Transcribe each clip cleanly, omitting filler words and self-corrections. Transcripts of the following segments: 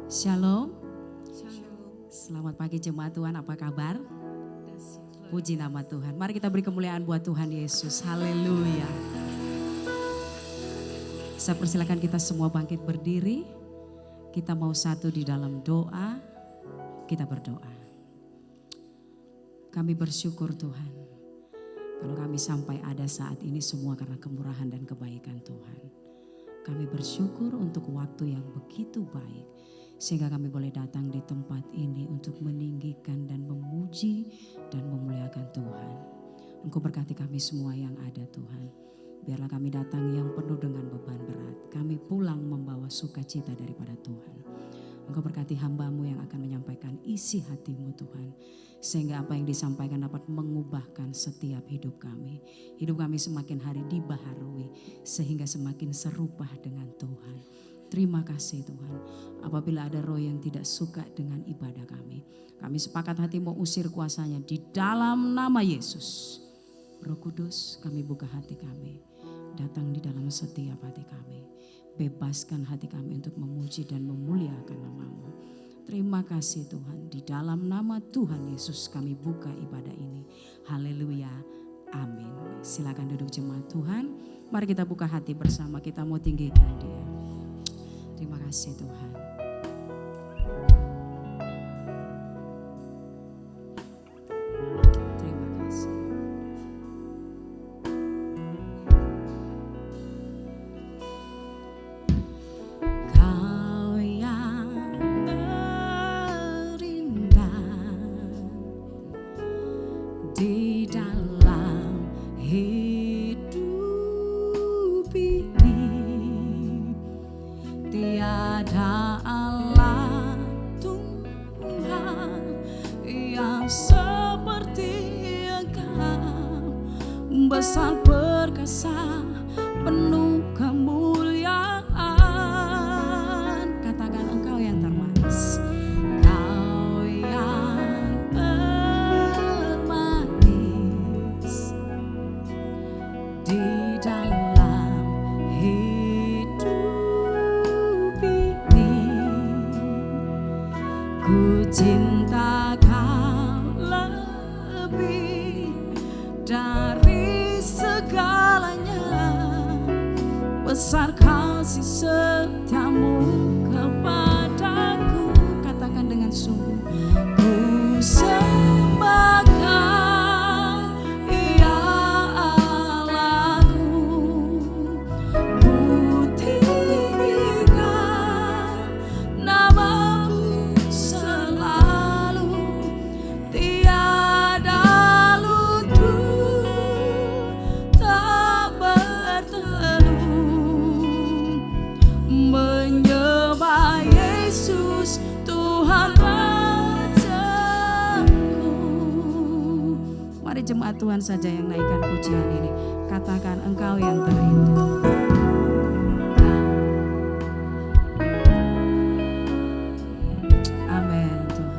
Shalom. Shalom. Selamat pagi jemaat Tuhan, apa kabar? Puji nama Tuhan. Mari kita beri kemuliaan buat Tuhan Yesus. Haleluya. Saya persilakan kita semua bangkit berdiri. Kita mau satu di dalam doa. Kita berdoa. Kami bersyukur Tuhan. Kalau kami sampai ada saat ini semua karena kemurahan dan kebaikan Tuhan. Kami bersyukur untuk waktu yang begitu baik. Sehingga kami boleh datang di tempat ini untuk meninggikan dan memuji dan memuliakan Tuhan. Engkau berkati kami semua yang ada Tuhan. Biarlah kami datang yang penuh dengan beban berat. Kami pulang membawa sukacita daripada Tuhan. Engkau berkati hamba-Mu yang akan menyampaikan isi hati-Mu Tuhan. Sehingga apa yang disampaikan dapat mengubahkan setiap hidup kami. Hidup kami semakin hari dibaharui. Sehingga semakin serupa dengan Tuhan. Terima kasih Tuhan. Apabila ada roh yang tidak suka dengan ibadah kami. Kami sepakat hati mau usir kuasanya di dalam nama Yesus. Roh Kudus, kami buka hati kami. Datang di dalam setiap hati kami. Bebaskan hati kami untuk memuji dan memuliakan nama-Mu. Terima kasih Tuhan. Di dalam nama Tuhan Yesus kami buka ibadah ini. Haleluya. Amin. Silakan duduk jemaat Tuhan. Mari kita buka hati bersama. Kita mau tinggikan Dia. Terima kasih Tuhan. Terima kasih. Kau yang berindah di dalam hidup ini. Tiada Allah Tuhan yang seperti Engkau, besar perkasa penuh kemuliaan. Katakan Engkau yang termanis, Kau yang termanis di dalam hidup ini. Ku cinta Kau lebih dari segalanya. Besar kasih setiamu kepadaku. Katakan dengan sungguh. Ku sembah Kau, ya Allahku. Ku tinggikan nama-Mu selalu. Tiada lutut tak berteduh, menyembah Yesus Tuhan Rajaku. Mari jemaat Tuhan saja yang naikkan pujian ini. Katakan Engkau yang terindah. Amin Tuhan.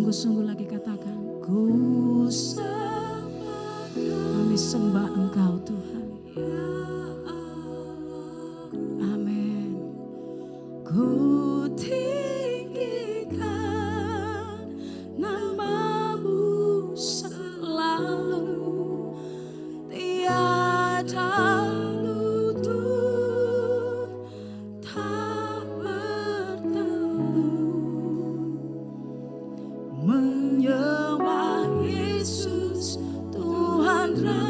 sungguh-sungguh lagi katakan, ku sembah, kami sembah Engkau Tuhan. Amin. Ku tinggikan nama-Mu selalu, tiada lutut tak bertemu, menyembah Yesus Tuhan Rajaku,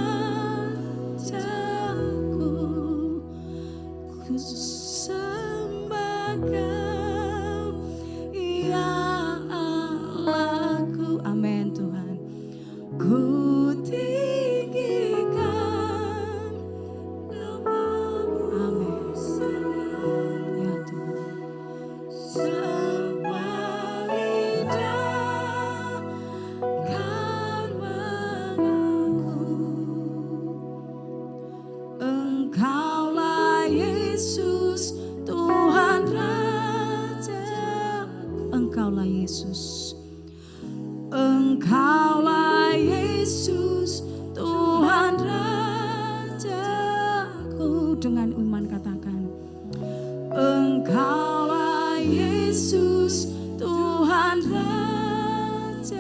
ku sembah Kau ya Allahku. Amin Tuhan. Ku tinggikan nama-Mu. Amin. Ya Tuhan. Semua lidah kan mengaku, Engkaulah Yesus Tuhan Raja. Engkaulah Yesus. Engkaulah Yesus Tuhan Rajaku. Dengan iman katakan, Engkaulah Yesus Tuhan Rajaku.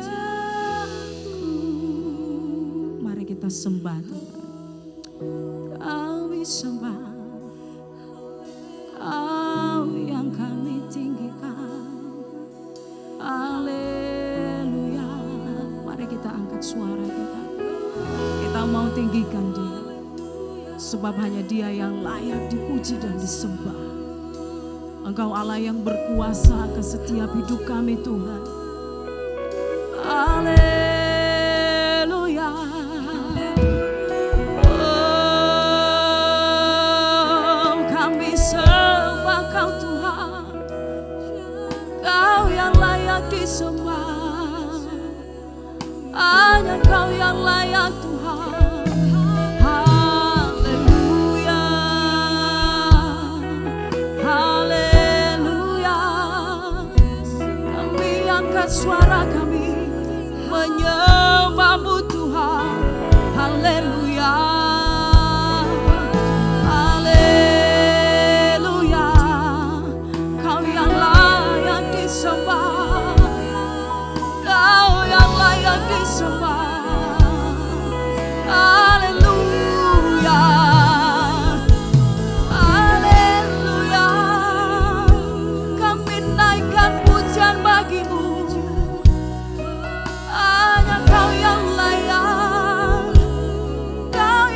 Mari kita sembah Tuhan. Kami sembah, Kau yang kami tinggikan. Haleluya. Mari kita angkat suara kita. Kita mau tinggikan Dia, sebab hanya Dia yang layak dipuji dan disembah. Engkau Allah yang berkuasa ke setiap hidup kami Tuhan. Haleluya. Oh, kami sembah Kau Tuhan. Kau yang layak disembah. Hanya Kau yang layak Tuhan. Haleluya. Haleluya. Kami angkat suara kami menyembah-Mu Tuhan. Haleluya. Haleluya. Kau yang layak disembah. Kau yang layak disembah. Haleluya. Haleluya. Kami naikkan pujian bagi-Mu. Hanya Kau yang layak. Kau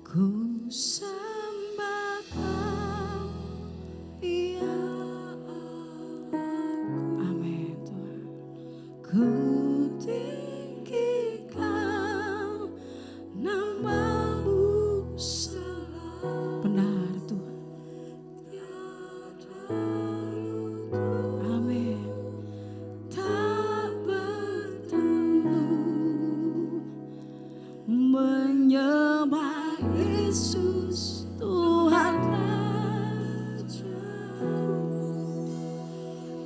Ku sembah Kau, ya Allah. Amin Tuhan. Ku tinggikan nama-Mu selalu. Benar Tuhan. Amin. Tak bertemu menyembah Yesus Tuhan Raja.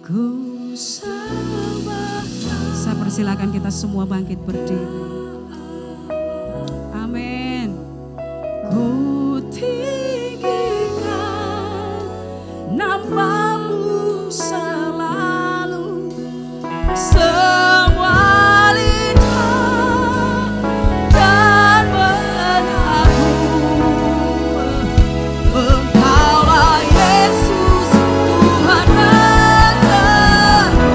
Ku sembah. Saya persilakan kita semua bangkit berdiri. Amin. Ku tinggikan nama-Mu selalu. Semua lidah dan mengaku Engkaulah Yesus Tuhan Rajaku.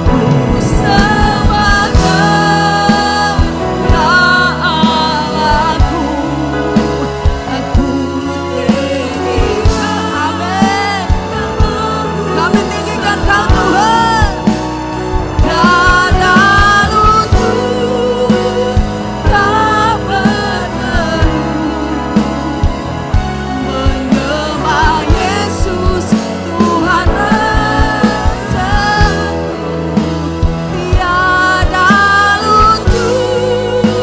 Ku sembah Kau, ya Allahku. Aku tinggikan, amin. Kami tinggikan Kau Tuhan. Tiada lutut tak berteru menyembah Yesus Tuhan Rajaku. Tiada lutut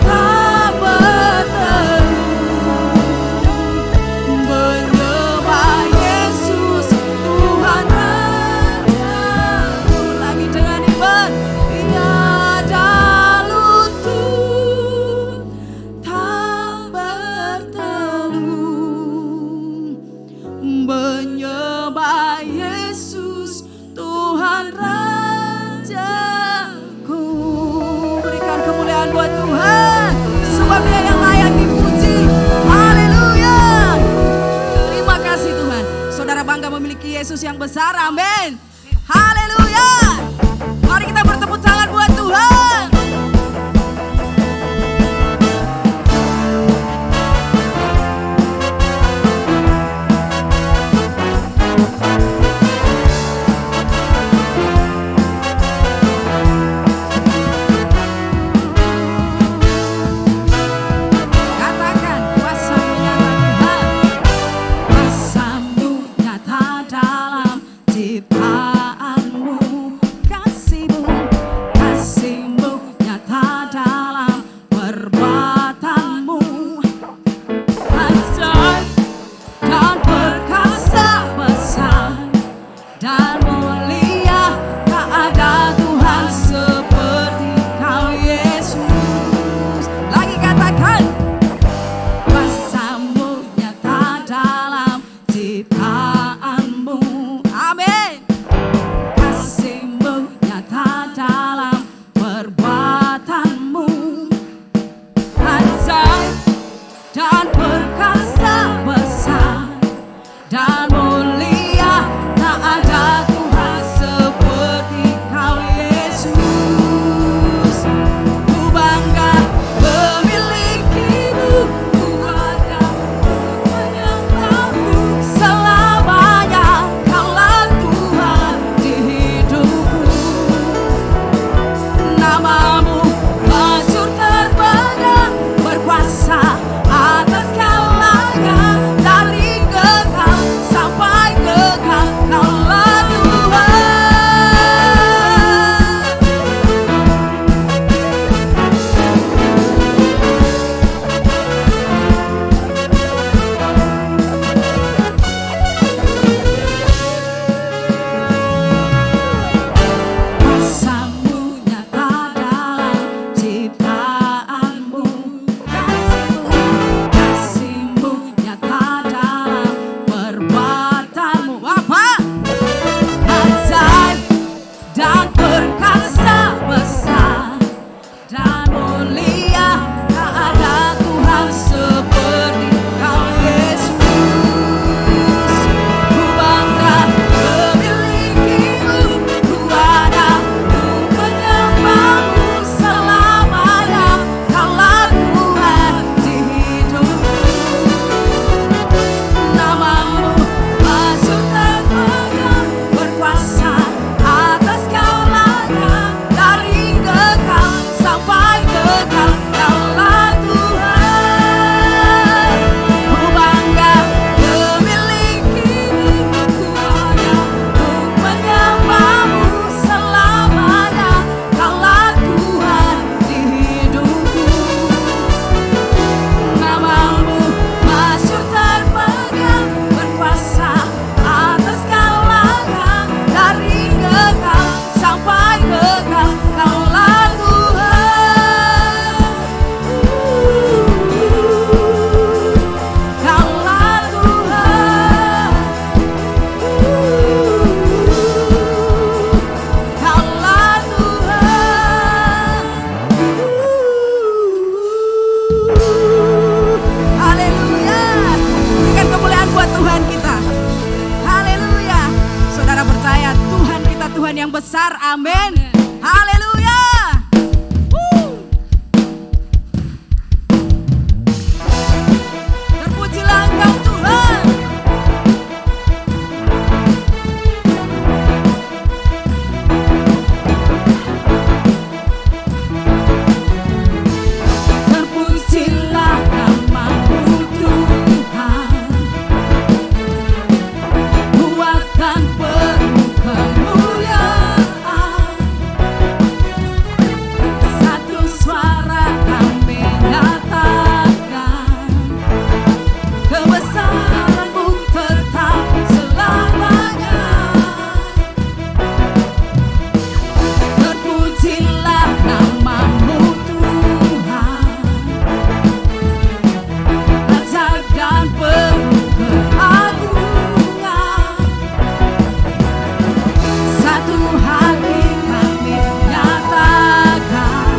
tak berteru menyembah Yesus Tuhan Rajaku. Lagi dengan iman. Tiada lutut tak berteru menyembah Yesus Tuhan Rajaku. Berikan kemuliaan buat Tuhan, sebab Dia yang layak dipuji. Haleluya. Terima kasih Tuhan. Saudara bangga memiliki Yesus yang besar. Amin. Haleluya. Mari kita bertepuk tangan buat Tuhan. Katakan kuasa-Mu nyata Tuhan. Kuasa-Mu nyata dalam ciptaanmu. Kasih-Mu, kasih-Mu nyata dalam perbuatanmu. Ajaib dan perkasa, besar dan mulia. Tak ada Tuhan seperti Kau Yesus. Lagi katakan. Kuasa-Mu nyata dalam ciptaanmu. Amin. Kasih-Mu nyata dalam perbuatanmu. Ajaib dan perkasa, besar dan mulia. Tak ada Tuhan seperti Kau Yesus. Ku bangga memilikimu. Ku ada menyembahmu selamanya. Kaulah Tuhan di hidupku. Nama-Mu masyhur terbaik, berkuasa atas Haleluya. Berikan kemuliaan buat Tuhan kita. Haleluya. Saudara percaya Tuhan kita Tuhan yang besar. Amin. Haleluya. Terpujilah Engkau Tuhan. Terpujilah nama-Mu Tuhan. Kuatkan penuh kemuliaan. Satu suara kami nyatakan, kebesaran-Mu tetap selamanya. Terpujilah nama-Mu Tuhan. Ajaib dan penuh keagungan. Satu hati kami nyatakan,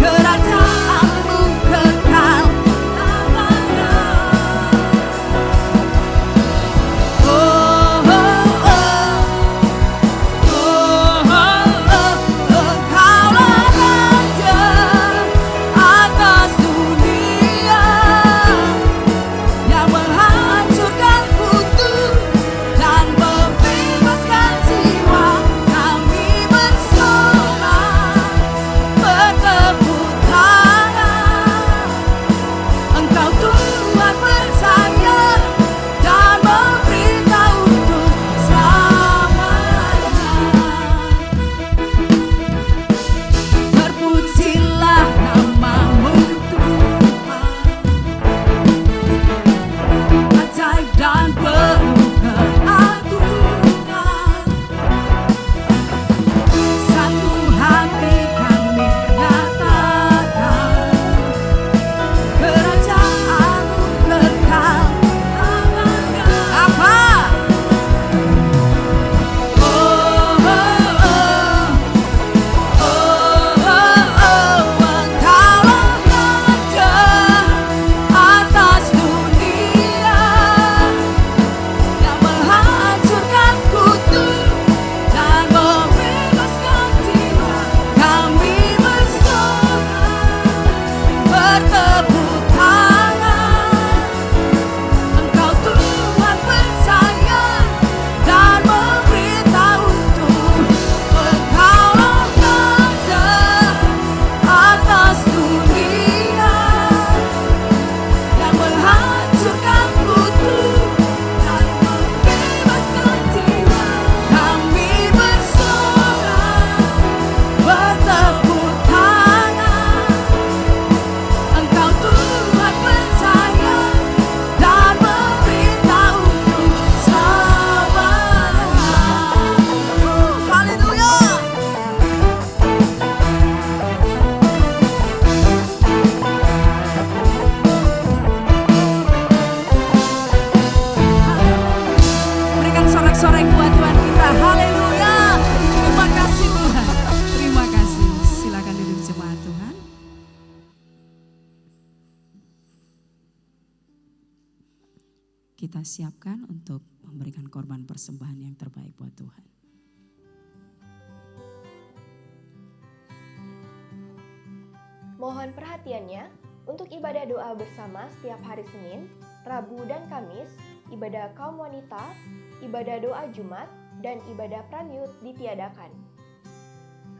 kerajaan-Mu kekal lamanya. Oh, oh, oh. Engkaulah Raja atas dunia, yang menghancurkan kutuk dan membebaskan jiwa. Kami bersorak, bertepuk tangan. Engkau Tuhan percaya dan memberitahu untuk selamanya. Terpujilah nama-Mu Tuhan. Ajaib dan penuh keagungan. Satu hati kami nyatakan, kerajaan-Mu kekal lamanya. Apa? Oh, oh, oh. Engkaulah Raja atas dunia, yang menghancurkan kutuk dan membebaskan jiwa. Kami bersorak, bertepuk tangan. Engkau Tuhan percaya dan memberitahu untuk Engkaulah Raja atas dunia, yang menghancurkan kutuk dan membebaskan jiwa. Kami bersorak, bertepuk tangan. Engkau Tuhan percaya dan memberitahu untuk selamanya. Haleluya. Berikan sorak-sorai buat Tuhan kita. Haleluya. Terima kasih Tuhan. Terima kasih. Silakan duduk jemaat Tuhan. Kita siapkan untuk memberikan korban persembahan yang terbaik buat Tuhan. Mohon perhatiannya untuk ibadah doa bersama setiap hari Senin, Rabu, dan Kamis, ibadah kaum wanita, ibadah doa Jumat, dan ibadah Pranyut ditiadakan.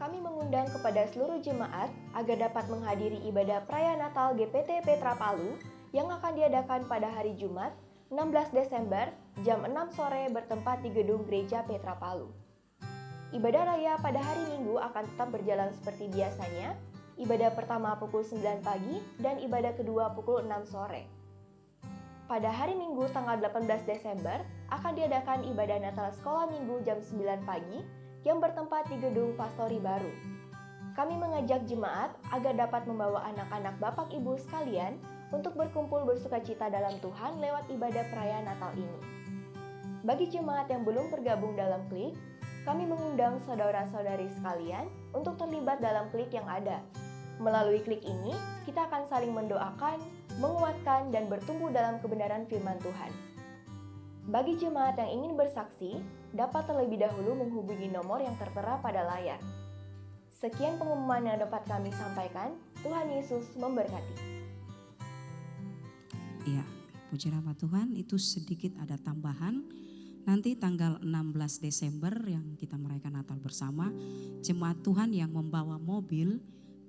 Kami mengundang kepada seluruh jemaat agar dapat menghadiri ibadah perayaan Natal GPT Petra Palu yang akan diadakan pada hari Jumat, 16 Desember, jam 6 sore bertempat di gedung Gereja Petra Palu. Ibadah raya pada hari Minggu akan tetap berjalan seperti biasanya, ibadah pertama pukul 9 pagi dan ibadah kedua pukul 6 sore. Pada hari Minggu tanggal 18 Desember akan diadakan ibadah Natal Sekolah Minggu jam 9 pagi yang bertempat di gedung Pastori Baru. Kami mengajak jemaat agar dapat membawa anak-anak Bapak Ibu sekalian untuk berkumpul bersukacita dalam Tuhan lewat ibadah perayaan Natal ini. Bagi jemaat yang belum bergabung dalam klik, kami mengundang saudara-saudari sekalian untuk terlibat dalam klik yang ada. Melalui klik ini, kita akan saling mendoakan, menguatkan, dan bertumbuh dalam kebenaran firman Tuhan. Bagi jemaat yang ingin bersaksi, dapat terlebih dahulu menghubungi nomor yang tertera pada layar. Sekian pengumuman yang dapat kami sampaikan. Tuhan Yesus memberkati. Ya, puji nama Tuhan, itu sedikit ada tambahan. Nanti tanggal 16 Desember yang kita merayakan Natal bersama, jemaat Tuhan yang membawa mobil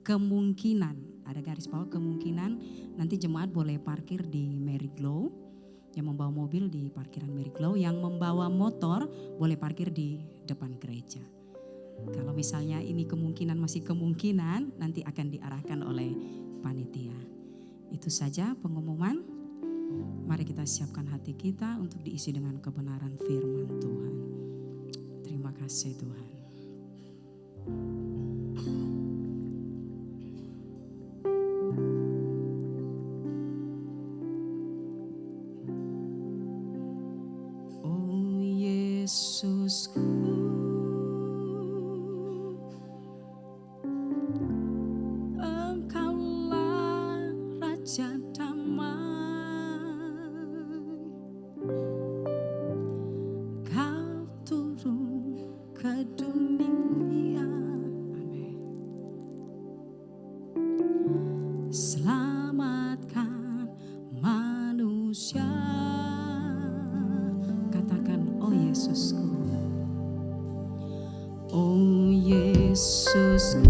kemungkinan, ada garis bawah kemungkinan, nanti jemaat boleh parkir di Mary Glow. Yang membawa mobil di parkiran Mary Glow, yang membawa motor boleh parkir di depan gereja. Kalau misalnya ini kemungkinan masih kemungkinan, nanti akan diarahkan oleh panitia. Itu saja pengumuman. Mari kita siapkan hati kita untuk diisi dengan kebenaran firman Tuhan. Terima kasih Tuhan. Oh Yesusku, Engkaulah Raja damai. Kau turun ke dunia. Amin. Selamatkan manusia. Katakan, oh Yesusku. Oh Yesusku.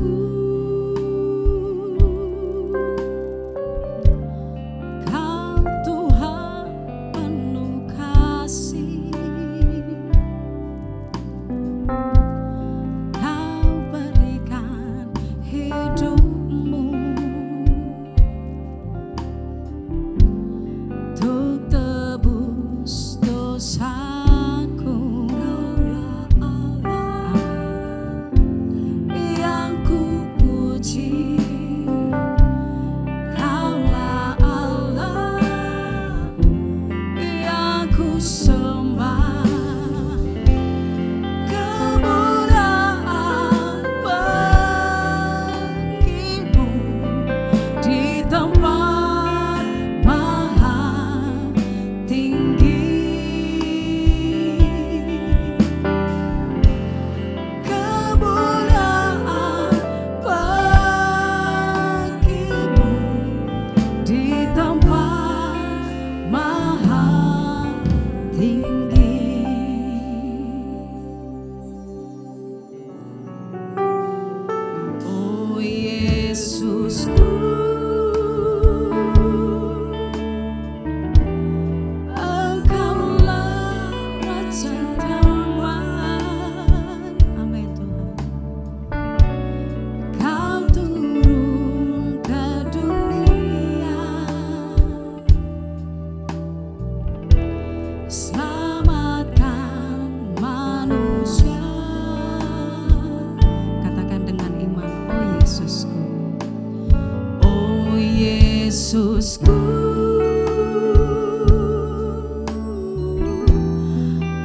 Yesusku,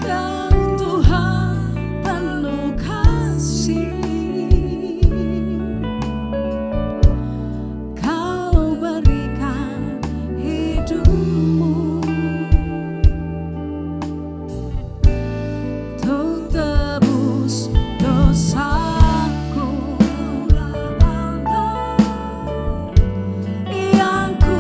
Kau Tuhan penuh kasih, Kau berikan hidupmu untuk tebus dosaku. Yang ku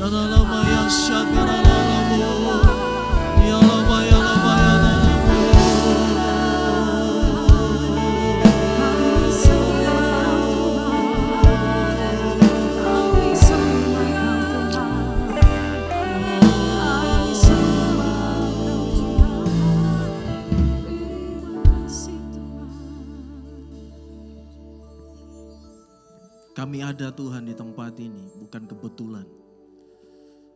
Kami ada Tuhan di tempat ini bukan kebetulan.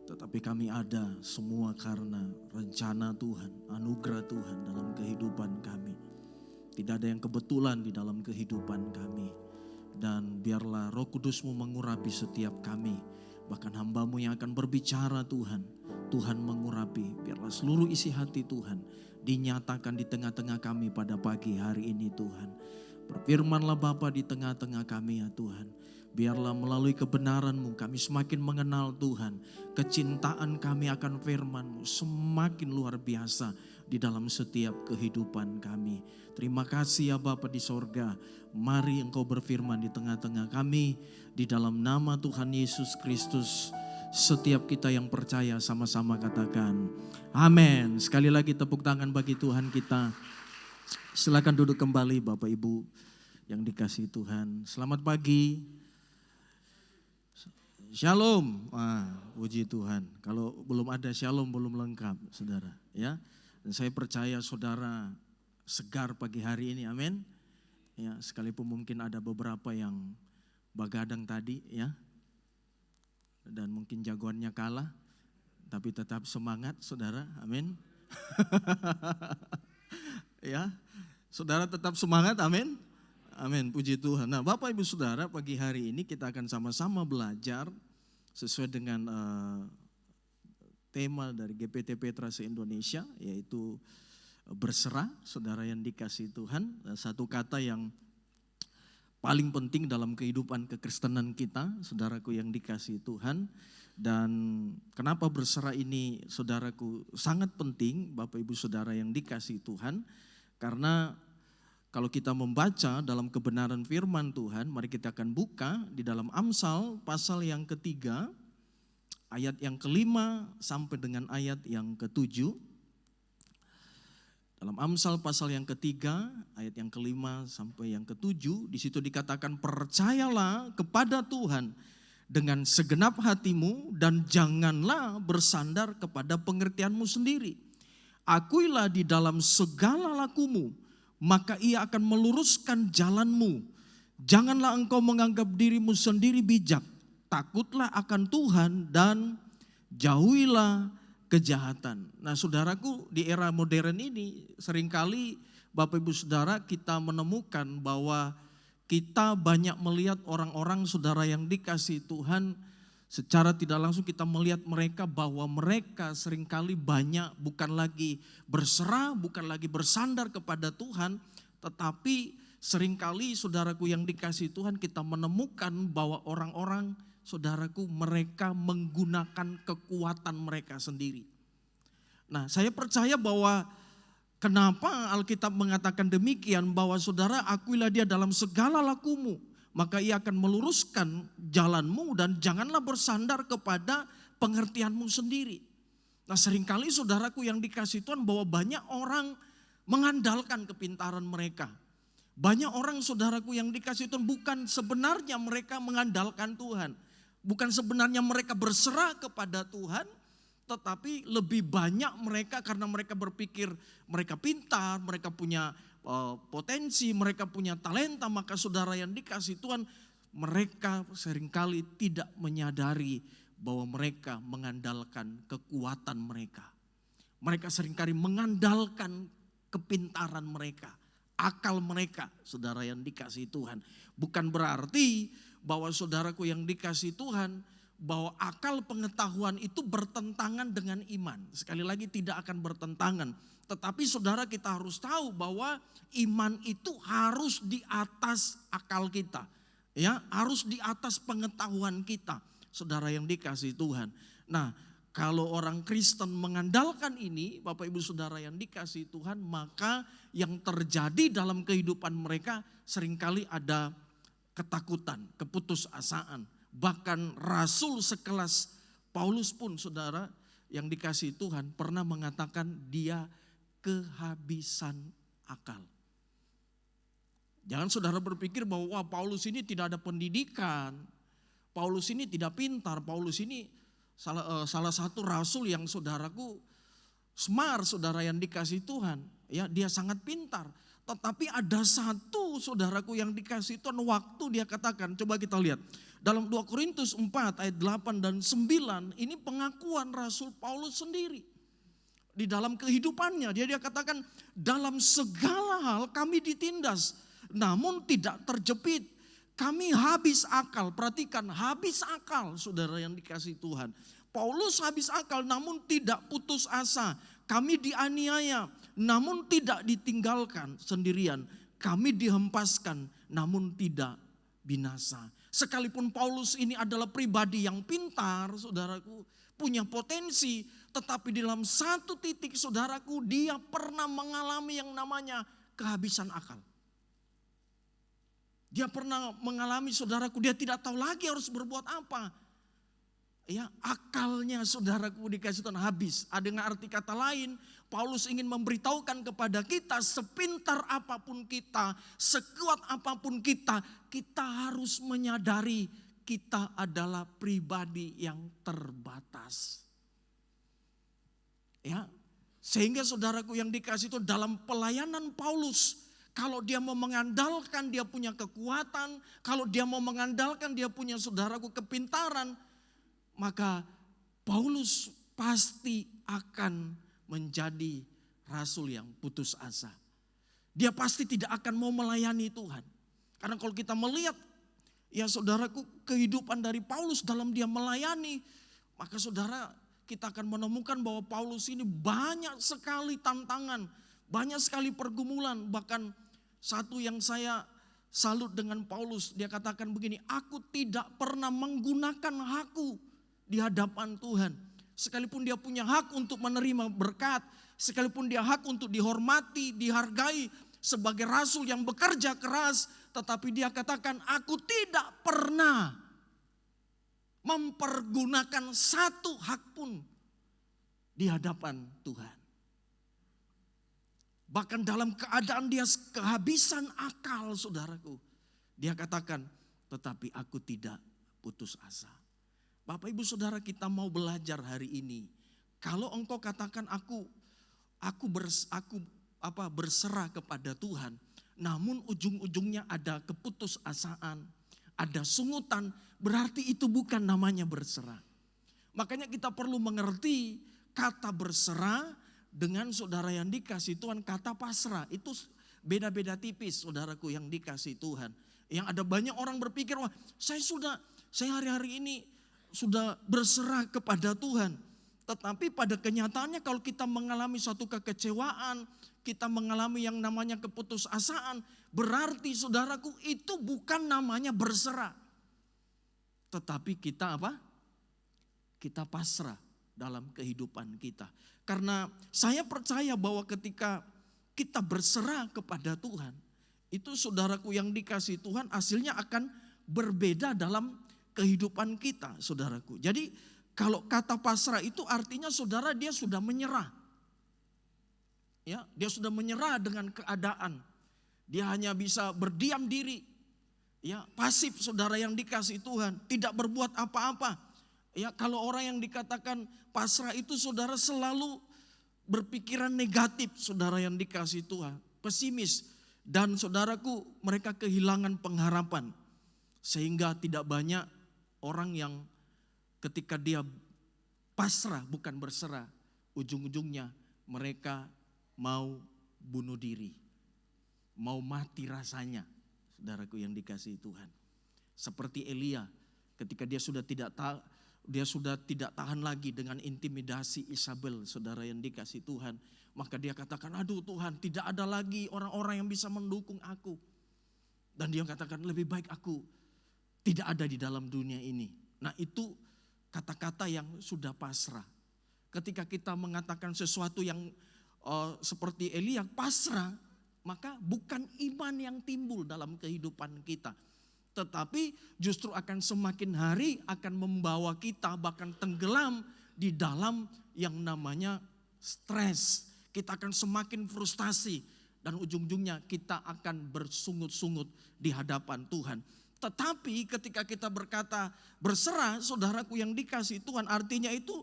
Tetapi kami ada semua karena rencana Tuhan, anugerah Tuhan dalam kehidupan kami. Tidak ada yang kebetulan di dalam kehidupan kami. Dan biarlah Roh Kudus-Mu mengurapi setiap kami. Bahkan hamba-Mu yang akan berbicara Tuhan. Tuhan mengurapi. Biarlah seluruh isi hati Tuhan dinyatakan di tengah-tengah kami pada pagi hari ini Tuhan. Berfirmanlah Bapa di tengah-tengah kami ya Tuhan. Biarlah melalui kebenaran-Mu kami semakin mengenal Tuhan. Kecintaan kami akan firman-Mu semakin luar biasa di dalam setiap kehidupan kami. Terima kasih ya Bapa di sorga. Mari Engkau berfirman di tengah-tengah kami. Di dalam nama Tuhan Yesus Kristus. Setiap kita yang percaya sama-sama katakan amin. Sekali lagi tepuk tangan bagi Tuhan kita. Silakan duduk kembali Bapak Ibu yang dikasihi Tuhan. Selamat pagi. Shalom. Puji Tuhan. Kalau belum ada shalom belum lengkap saudara ya. Dan saya percaya saudara segar pagi hari ini, amin. Ya, sekalipun mungkin ada beberapa yang bagadang tadi ya. Dan mungkin jagoannya kalah, tapi tetap semangat saudara, amin. Ya, saudara tetap semangat, amin. Amin, puji Tuhan. Nah Bapak Ibu Saudara, pagi hari ini kita akan sama-sama belajar sesuai dengan tema dari GPT Petra se-Indonesia, yaitu berserah. Saudara yang dikasihi Tuhan, satu kata yang paling penting dalam kehidupan kekristenan kita, saudaraku yang dikasihi Tuhan. Dan kenapa berserah ini saudaraku sangat penting, Bapak Ibu Saudara yang dikasihi Tuhan, karena kalau kita membaca dalam kebenaran firman Tuhan, mari kita akan buka di dalam Amsal pasal yang ketiga, ayat yang kelima sampai dengan ayat yang ketujuh. Dalam Amsal pasal yang ketiga, ayat yang kelima sampai yang ketujuh, di situ dikatakan percayalah kepada Tuhan dengan segenap hatimu dan janganlah bersandar kepada pengertianmu sendiri. Akuilah di dalam segala lakumu, maka ia akan meluruskan jalanmu. Janganlah engkau menganggap dirimu sendiri bijak. Takutlah akan Tuhan dan jauhilah kejahatan. Nah saudaraku, di era modern ini seringkali Bapak Ibu Saudara kita menemukan bahwa kita banyak melihat orang-orang saudara yang dikasihi Tuhan. Secara tidak langsung kita melihat mereka bahwa mereka seringkali banyak bukan lagi berserah, bukan lagi bersandar kepada Tuhan. Tetapi seringkali saudaraku yang dikasihi Tuhan kita menemukan bahwa orang-orang saudaraku mereka menggunakan kekuatan mereka sendiri. Nah saya percaya bahwa kenapa Alkitab mengatakan demikian, bahwa saudara akuilah dia dalam segala lakumu, maka ia akan meluruskan jalanmu dan janganlah bersandar kepada pengertianmu sendiri. Nah seringkali saudaraku yang dikasihi Tuhan bahwa banyak orang mengandalkan kepintaran mereka. Banyak orang saudaraku yang dikasihi Tuhan bukan sebenarnya mereka mengandalkan Tuhan. Bukan sebenarnya mereka berserah kepada Tuhan. Tetapi lebih banyak mereka karena mereka berpikir mereka pintar, mereka punya potensi, mereka punya talenta, maka saudara yang dikasihi Tuhan, mereka seringkali tidak menyadari bahwa mereka mengandalkan kekuatan mereka. Mereka seringkali mengandalkan kepintaran mereka, akal mereka, saudara yang dikasihi Tuhan. Bukan berarti bahwa saudaraku yang dikasihi Tuhan, bahwa akal pengetahuan itu bertentangan dengan iman. Sekali lagi tidak akan bertentangan. Tetapi saudara kita harus tahu bahwa iman itu harus di atas akal kita. Ya, harus di atas pengetahuan kita. Saudara yang dikasihi Tuhan. Nah, kalau orang Kristen mengandalkan ini, Bapak Ibu Saudara yang dikasihi Tuhan, maka yang terjadi dalam kehidupan mereka seringkali ada ketakutan, keputusasaan. Bahkan rasul sekelas Paulus pun saudara yang dikasihi Tuhan pernah mengatakan dia kehabisan akal. Jangan saudara berpikir bahwa wah, Paulus ini tidak ada pendidikan, Paulus ini tidak pintar, Paulus ini salah satu rasul yang saudaraku smart, saudara yang dikasihi Tuhan. Ya, dia sangat pintar. Tetapi ada satu saudaraku yang dikasihi Tuhan, waktu dia katakan, coba kita lihat. Dalam 2 Korintus 4 ayat 8 dan 9, ini pengakuan Rasul Paulus sendiri. Di dalam kehidupannya, dia katakan, dalam segala hal kami ditindas, namun tidak terjepit. Kami habis akal, perhatikan, habis akal saudara yang dikasihi Tuhan. Paulus habis akal namun tidak putus asa. Kami dianiaya namun tidak ditinggalkan sendirian. Kami dihempaskan namun tidak binasa. Sekalipun Paulus ini adalah pribadi yang pintar, saudaraku, punya potensi, tetapi dalam satu titik saudaraku dia pernah mengalami yang namanya kehabisan akal. Dia pernah mengalami saudaraku, dia tidak tahu lagi harus berbuat apa. Ya, akalnya saudaraku dikasih Tuhan habis. Ada dengan arti kata lain, Paulus ingin memberitahukan kepada kita, sepintar apapun kita, sekuat apapun kita harus menyadari kita adalah pribadi yang terbatas. Ya, sehingga saudaraku yang dikasih Tuhan dalam pelayanan Paulus, kalau dia mau mengandalkan dia punya kekuatan, kalau dia mau mengandalkan dia punya saudaraku kepintaran, maka Paulus pasti akan menjadi rasul yang putus asa. Dia pasti tidak akan mau melayani Tuhan. Karena kalau kita melihat, ya saudaraku, kehidupan dari Paulus dalam dia melayani, maka saudara kita akan menemukan bahwa Paulus ini banyak sekali tantangan, banyak sekali pergumulan. Bahkan satu yang saya salut dengan Paulus, dia katakan begini, aku tidak pernah menggunakan hakku di hadapan Tuhan. Sekalipun dia punya hak untuk menerima berkat, sekalipun dia hak untuk dihormati, dihargai sebagai rasul yang bekerja keras, tetapi dia katakan, aku tidak pernah mempergunakan satu hak pun di hadapan Tuhan. Bahkan dalam keadaan dia kehabisan akal saudaraku. Dia katakan, tetapi aku tidak putus asa. Bapak ibu saudara, kita mau belajar hari ini. Kalau engkau katakan aku berserah kepada Tuhan. Namun ujung-ujungnya ada keputusasaan, ada sungutan. Berarti itu bukan namanya berserah. Makanya kita perlu mengerti kata berserah dengan saudara yang dikasih Tuhan, kata pasrah itu beda-beda tipis saudaraku yang dikasih Tuhan. Yang ada banyak orang berpikir, wah saya hari-hari ini sudah berserah kepada Tuhan. Tetapi pada kenyataannya kalau kita mengalami suatu kekecewaan, kita mengalami yang namanya keputusasaan, berarti saudaraku itu bukan namanya berserah. Tetapi kita apa? Kita pasrah dalam kehidupan kita. Karena saya percaya bahwa ketika kita berserah kepada Tuhan, itu saudaraku yang dikasih Tuhan hasilnya akan berbeda dalam kehidupan kita, saudaraku. Jadi kalau kata pasrah itu artinya saudara dia sudah menyerah. Ya, dia sudah menyerah dengan keadaan. Dia hanya bisa berdiam diri. Ya, pasif saudara yang dikasih Tuhan, tidak berbuat apa-apa. Ya, kalau orang yang dikatakan pasrah itu saudara selalu berpikiran negatif, saudara yang dikasih Tuhan, pesimis. Dan saudaraku, mereka kehilangan pengharapan. Sehingga tidak banyak orang yang ketika dia pasrah bukan berserah, ujung-ujungnya mereka mau bunuh diri. Mau mati rasanya, saudaraku yang dikasihi Tuhan. Seperti Elia, ketika dia sudah tidak tahan lagi dengan intimidasi Isabel, saudara yang dikasihi Tuhan. Maka dia katakan, aduh Tuhan, tidak ada lagi orang-orang yang bisa mendukung aku. Dan dia katakan, lebih baik aku tidak ada di dalam dunia ini. Nah itu kata-kata yang sudah pasrah. Ketika kita mengatakan sesuatu yang seperti Elia pasrah, maka bukan iman yang timbul dalam kehidupan kita. Tetapi justru akan semakin hari akan membawa kita bahkan tenggelam di dalam yang namanya stres. Kita akan semakin frustasi dan ujung-ujungnya kita akan bersungut-sungut di hadapan Tuhan. Tetapi ketika kita berkata berserah, saudaraku yang dikasihi Tuhan, artinya itu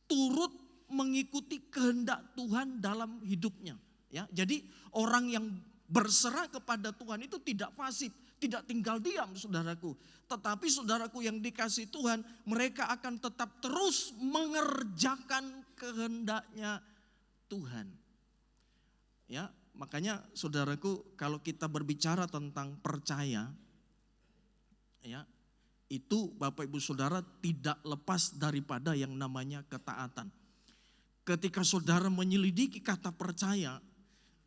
turut mengikuti kehendak Tuhan dalam hidupnya. Ya, jadi orang yang berserah kepada Tuhan itu tidak pasif, tidak tinggal diam, saudaraku. Tetapi saudaraku yang dikasihi Tuhan, mereka akan tetap terus mengerjakan kehendaknya Tuhan. Ya, makanya saudaraku, kalau kita berbicara tentang percaya, ya, itu Bapak Ibu Saudara tidak lepas daripada yang namanya ketaatan. Ketika saudara menyelidiki kata percaya,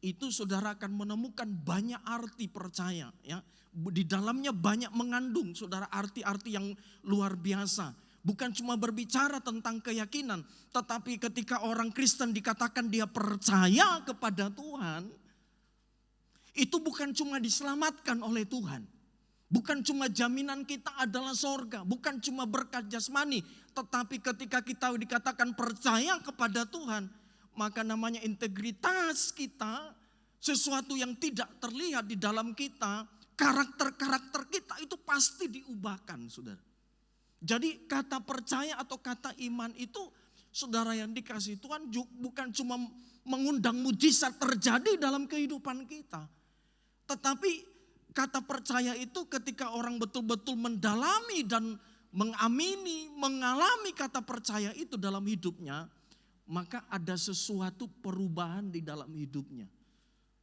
itu saudara akan menemukan banyak arti percaya, ya. Di dalamnya banyak mengandung saudara arti-arti yang luar biasa. Bukan cuma berbicara tentang keyakinan, tetapi ketika orang Kristen dikatakan dia percaya kepada Tuhan, itu bukan cuma diselamatkan oleh Tuhan. Bukan cuma jaminan kita adalah sorga, bukan cuma berkat jasmani, tetapi ketika kita dikatakan percaya kepada Tuhan, maka namanya integritas kita, sesuatu yang tidak terlihat di dalam kita, karakter-karakter kita itu pasti diubahkan, saudara. Jadi kata percaya atau kata iman itu, saudara yang dikasihi Tuhan, bukan cuma mengundang mujizat terjadi dalam kehidupan kita. Tetapi kata percaya itu ketika orang betul-betul mendalami dan mengamini, mengalami kata percaya itu dalam hidupnya, maka ada sesuatu perubahan di dalam hidupnya.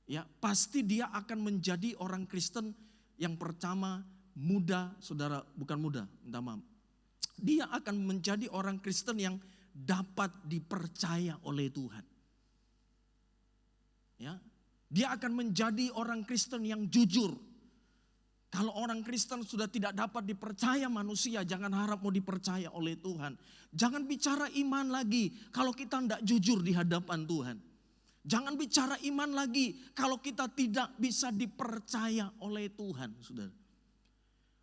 Ya, pasti dia akan menjadi orang Kristen yang pertama muda, saudara, bukan muda, minta maaf. Dia akan menjadi orang Kristen yang dapat dipercaya oleh Tuhan. Ya, dia akan menjadi orang Kristen yang jujur. Kalau orang Kristen sudah tidak dapat dipercaya manusia, jangan harap mau dipercaya oleh Tuhan. Jangan bicara iman lagi kalau kita tidak jujur di hadapan Tuhan. Jangan bicara iman lagi kalau kita tidak bisa dipercaya oleh Tuhan, saudara.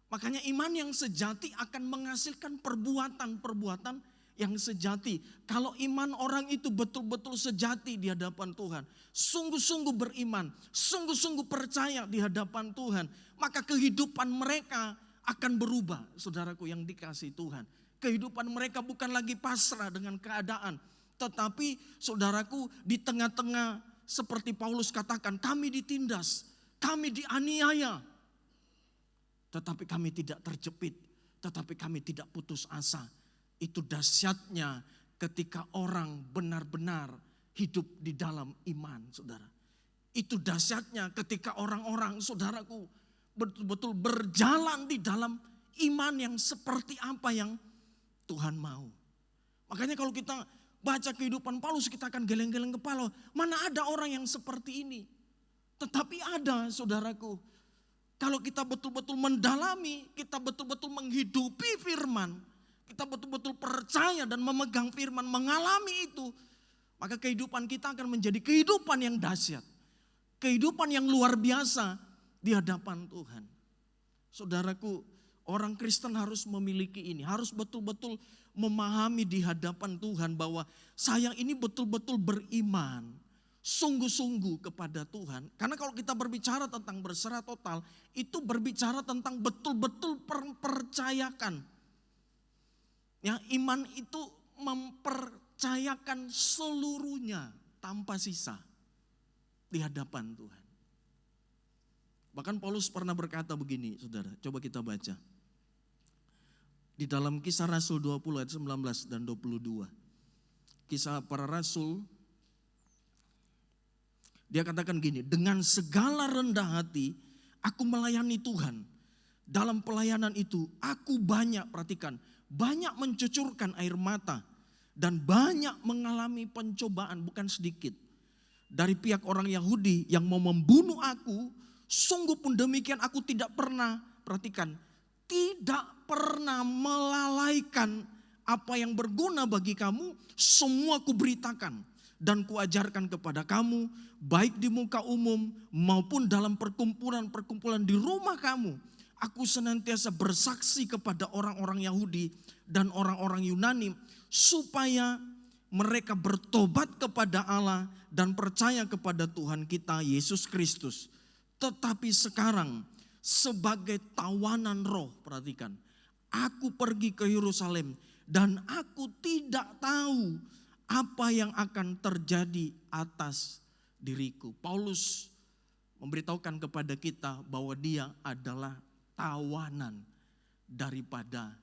Makanya iman yang sejati akan menghasilkan perbuatan-perbuatan yang sejati. Kalau iman orang itu betul-betul sejati di hadapan Tuhan, sungguh-sungguh beriman, sungguh-sungguh percaya di hadapan Tuhan, maka kehidupan mereka akan berubah, saudaraku yang dikasihi Tuhan. Kehidupan mereka bukan lagi pasrah dengan keadaan, tetapi saudaraku di tengah-tengah seperti Paulus katakan, kami ditindas, kami dianiaya, tetapi kami tidak terjepit, tetapi kami tidak putus asa. Itu dahsyatnya ketika orang benar-benar hidup di dalam iman, saudara. Itu dahsyatnya ketika orang-orang, saudaraku, betul-betul berjalan di dalam iman yang seperti apa yang Tuhan mau. Makanya kalau kita baca kehidupan Paulus, kita akan geleng-geleng kepala. Mana ada orang yang seperti ini? Tetapi ada, saudaraku. Kalau kita betul-betul mendalami, kita betul-betul menghidupi firman, kita betul-betul percaya dan memegang firman, mengalami itu, maka kehidupan kita akan menjadi kehidupan yang dahsyat. Kehidupan yang luar biasa di hadapan Tuhan. Saudaraku, orang Kristen harus memiliki ini, harus betul-betul memahami di hadapan Tuhan bahwa saya ini betul-betul beriman, sungguh-sungguh kepada Tuhan. Karena kalau kita berbicara tentang berserah total, itu berbicara tentang betul-betul mempercayakan. Ya, iman itu mempercayakan seluruhnya tanpa sisa di hadapan Tuhan. Bahkan Paulus pernah berkata begini, saudara, coba kita baca. Di dalam Kisah Rasul 20 ayat 19 dan 22. Kisah para Rasul, dia katakan gini, dengan segala rendah hati aku melayani Tuhan. Dalam pelayanan itu aku banyak, perhatikan, banyak mencucurkan air mata dan banyak mengalami pencobaan, bukan sedikit. Dari pihak orang Yahudi yang mau membunuh aku, sungguh pun demikian aku tidak pernah, perhatikan, tidak pernah melalaikan apa yang berguna bagi kamu, semua kuberitakan dan kuajarkan kepada kamu, baik di muka umum maupun dalam perkumpulan-perkumpulan di rumah kamu. Aku senantiasa bersaksi kepada orang-orang Yahudi dan orang-orang Yunani supaya mereka bertobat kepada Allah dan percaya kepada Tuhan kita Yesus Kristus. Tetapi sekarang sebagai tawanan roh, perhatikan, aku pergi ke Yerusalem dan aku tidak tahu apa yang akan terjadi atas diriku. Paulus memberitahukan kepada kita bahwa dia adalah tawanan daripada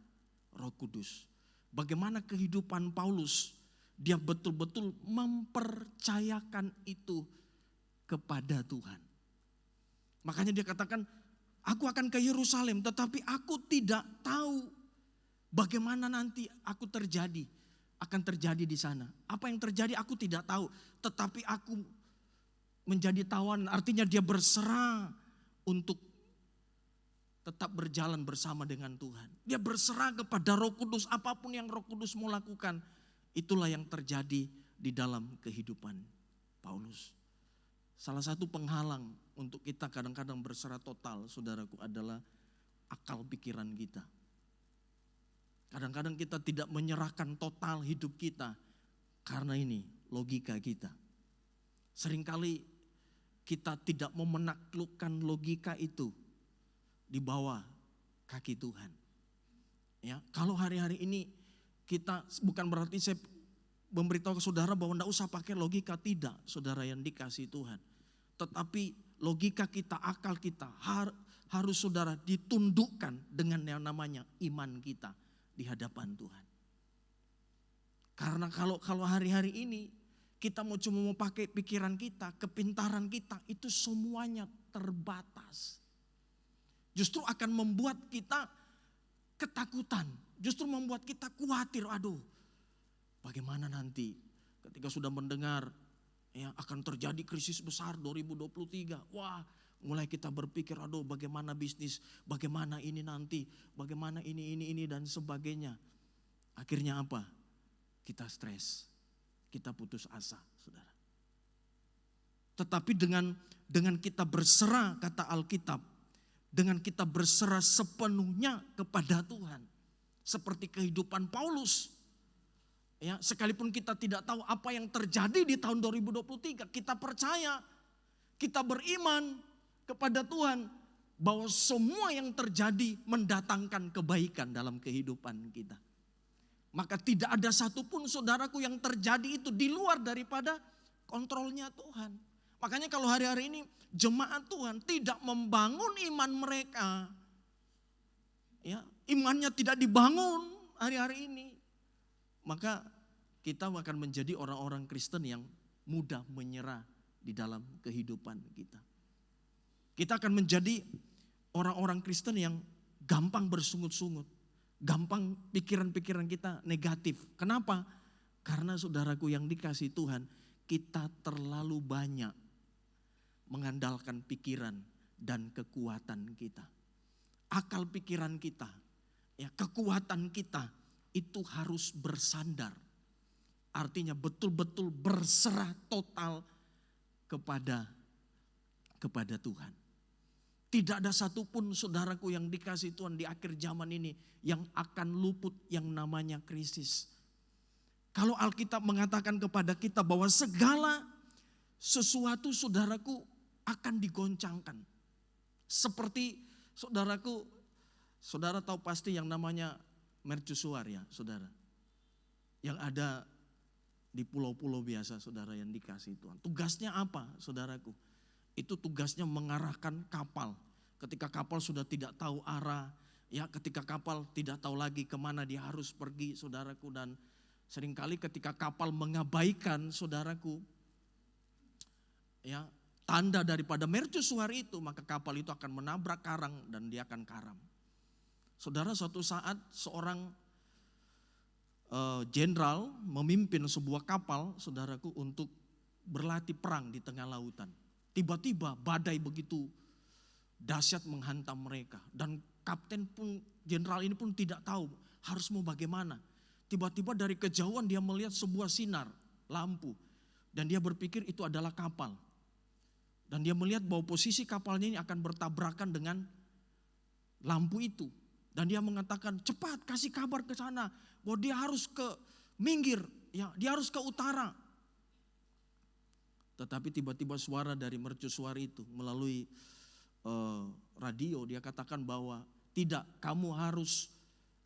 Roh Kudus. Bagaimana kehidupan Paulus? Dia betul-betul mempercayakan itu kepada Tuhan. Makanya dia katakan, aku akan ke Yerusalem tetapi aku tidak tahu bagaimana nanti akan terjadi di sana. Apa yang terjadi aku tidak tahu, tetapi aku menjadi tawanan. Artinya dia berserah untuk tetap berjalan bersama dengan Tuhan. Dia berserah kepada Roh Kudus, apapun yang Roh Kudus mau lakukan. Itulah yang terjadi di dalam kehidupan Paulus. Salah satu penghalang untuk kita kadang-kadang berserah total, saudaraku, adalah akal pikiran kita. Kadang-kadang kita tidak menyerahkan total hidup kita karena ini logika kita. Seringkali kita tidak mau menaklukkan logika itu di bawah kaki Tuhan. Ya, kalau hari-hari ini kita, bukan berarti saya memberitahu ke saudara bahwa tidak usah pakai logika, tidak, saudara yang dikasih Tuhan. Tetapi logika kita, akal kita harus saudara ditundukkan dengan yang namanya iman kita di hadapan Tuhan. Karena kalau hari-hari ini kita cuma mau pakai pikiran kita, kepintaran kita, itu semuanya terbatas. Justru akan membuat kita ketakutan, justru membuat kita khawatir. Aduh, bagaimana nanti ketika sudah mendengar ya akan terjadi krisis besar 2023. Wah, mulai kita berpikir, aduh bagaimana bisnis, bagaimana ini nanti, bagaimana ini dan sebagainya. Akhirnya apa? Kita stres, kita putus asa, saudara. Tetapi dengan kita berserah, kata Alkitab, dengan kita berserah sepenuhnya kepada Tuhan. Seperti kehidupan Paulus. Ya, sekalipun kita tidak tahu apa yang terjadi di tahun 2023, kita percaya, kita beriman kepada Tuhan bahwa semua yang terjadi mendatangkan kebaikan dalam kehidupan kita. Maka tidak ada satupun saudaraku yang terjadi itu di luar daripada kontrolnya Tuhan. Makanya kalau hari-hari ini jemaat Tuhan tidak membangun iman mereka, ya, imannya tidak dibangun hari-hari ini, maka kita akan menjadi orang-orang Kristen yang mudah menyerah di dalam kehidupan kita. Kita akan menjadi orang-orang Kristen yang gampang bersungut-sungut, gampang pikiran-pikiran kita negatif. Kenapa? Karena saudaraku yang dikasih Tuhan, kita terlalu banyak mengandalkan pikiran dan kekuatan kita. Akal pikiran kita, ya, kekuatan kita itu harus bersandar. Artinya betul-betul berserah total kepada Tuhan. Tidak ada satupun saudaraku yang dikasih Tuhan di akhir zaman ini yang akan luput yang namanya krisis. Kalau Alkitab mengatakan kepada kita bahwa segala sesuatu saudaraku akan digoncangkan. Seperti saudaraku, saudara tahu pasti yang namanya mercusuar ya saudara. Yang ada di pulau-pulau biasa saudara yang dikasih Tuhan. Tugasnya apa saudaraku? Itu tugasnya mengarahkan kapal. Ketika kapal sudah tidak tahu arah, ya ketika kapal tidak tahu lagi kemana dia harus pergi saudaraku. Dan seringkali ketika kapal mengabaikan saudaraku, ya tanda daripada mercusuar itu, maka kapal itu akan menabrak karang dan dia akan karam. Saudara, suatu saat seorang jenderal memimpin sebuah kapal, saudaraku, untuk berlatih perang di tengah lautan. Tiba-tiba badai begitu dahsyat menghantam mereka. Dan kapten pun, jenderal ini pun tidak tahu harus mau bagaimana. Tiba-tiba dari kejauhan dia melihat sebuah sinar lampu. Dan dia berpikir itu adalah kapal. Dan dia melihat bahwa posisi kapalnya ini akan bertabrakan dengan lampu itu. Dan dia mengatakan, cepat kasih kabar ke sana bahwa dia harus ke minggir, ya, dia harus ke utara. Tetapi tiba-tiba suara dari mercusuar itu melalui radio, dia katakan bahwa tidak, kamu harus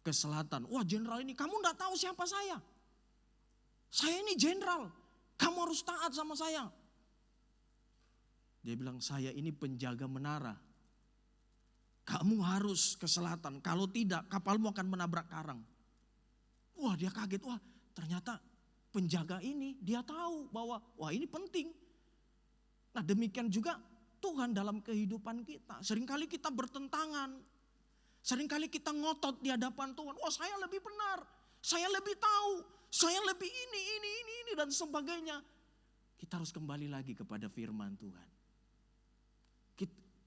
ke selatan. Wah, jenderal ini, kamu enggak tahu siapa saya. Saya ini jenderal, kamu harus taat sama saya. Dia bilang, saya ini penjaga menara. Kamu harus ke selatan, kalau tidak kapalmu akan menabrak karang. Wah, dia kaget, wah ternyata penjaga ini dia tahu bahwa wah ini penting. Nah, demikian juga Tuhan dalam kehidupan kita. Seringkali kita bertentangan. Seringkali kita ngotot di hadapan Tuhan. Wah, saya lebih benar, saya lebih tahu, saya lebih ini dan sebagainya. Kita harus kembali lagi kepada firman Tuhan.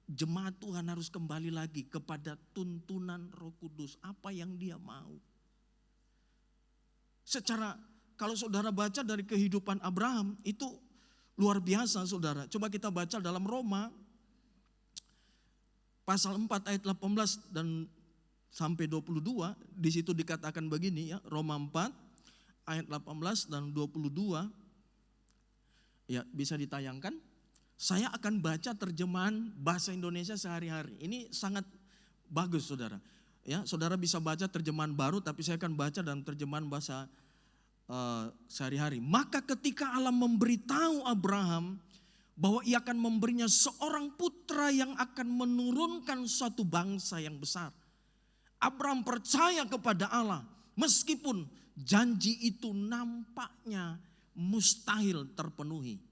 Jemaat Tuhan harus kembali lagi kepada tuntunan Roh Kudus, apa yang Dia mau. Secara, kalau saudara baca dari kehidupan Abraham, itu luar biasa saudara. Coba kita baca dalam Roma pasal 4 ayat 18 dan sampai 22, di situ dikatakan begini ya, Roma 4 ayat 18 dan 22. Ya, bisa ditayangkan? Saya akan baca terjemahan bahasa Indonesia sehari-hari. Ini sangat bagus saudara. Ya, saudara bisa baca terjemahan baru, tapi saya akan baca dalam terjemahan bahasa sehari-hari. Maka ketika Allah memberitahu Abraham bahwa ia akan memberinya seorang putra yang akan menurunkan suatu bangsa yang besar, Abraham percaya kepada Allah meskipun janji itu nampaknya mustahil terpenuhi.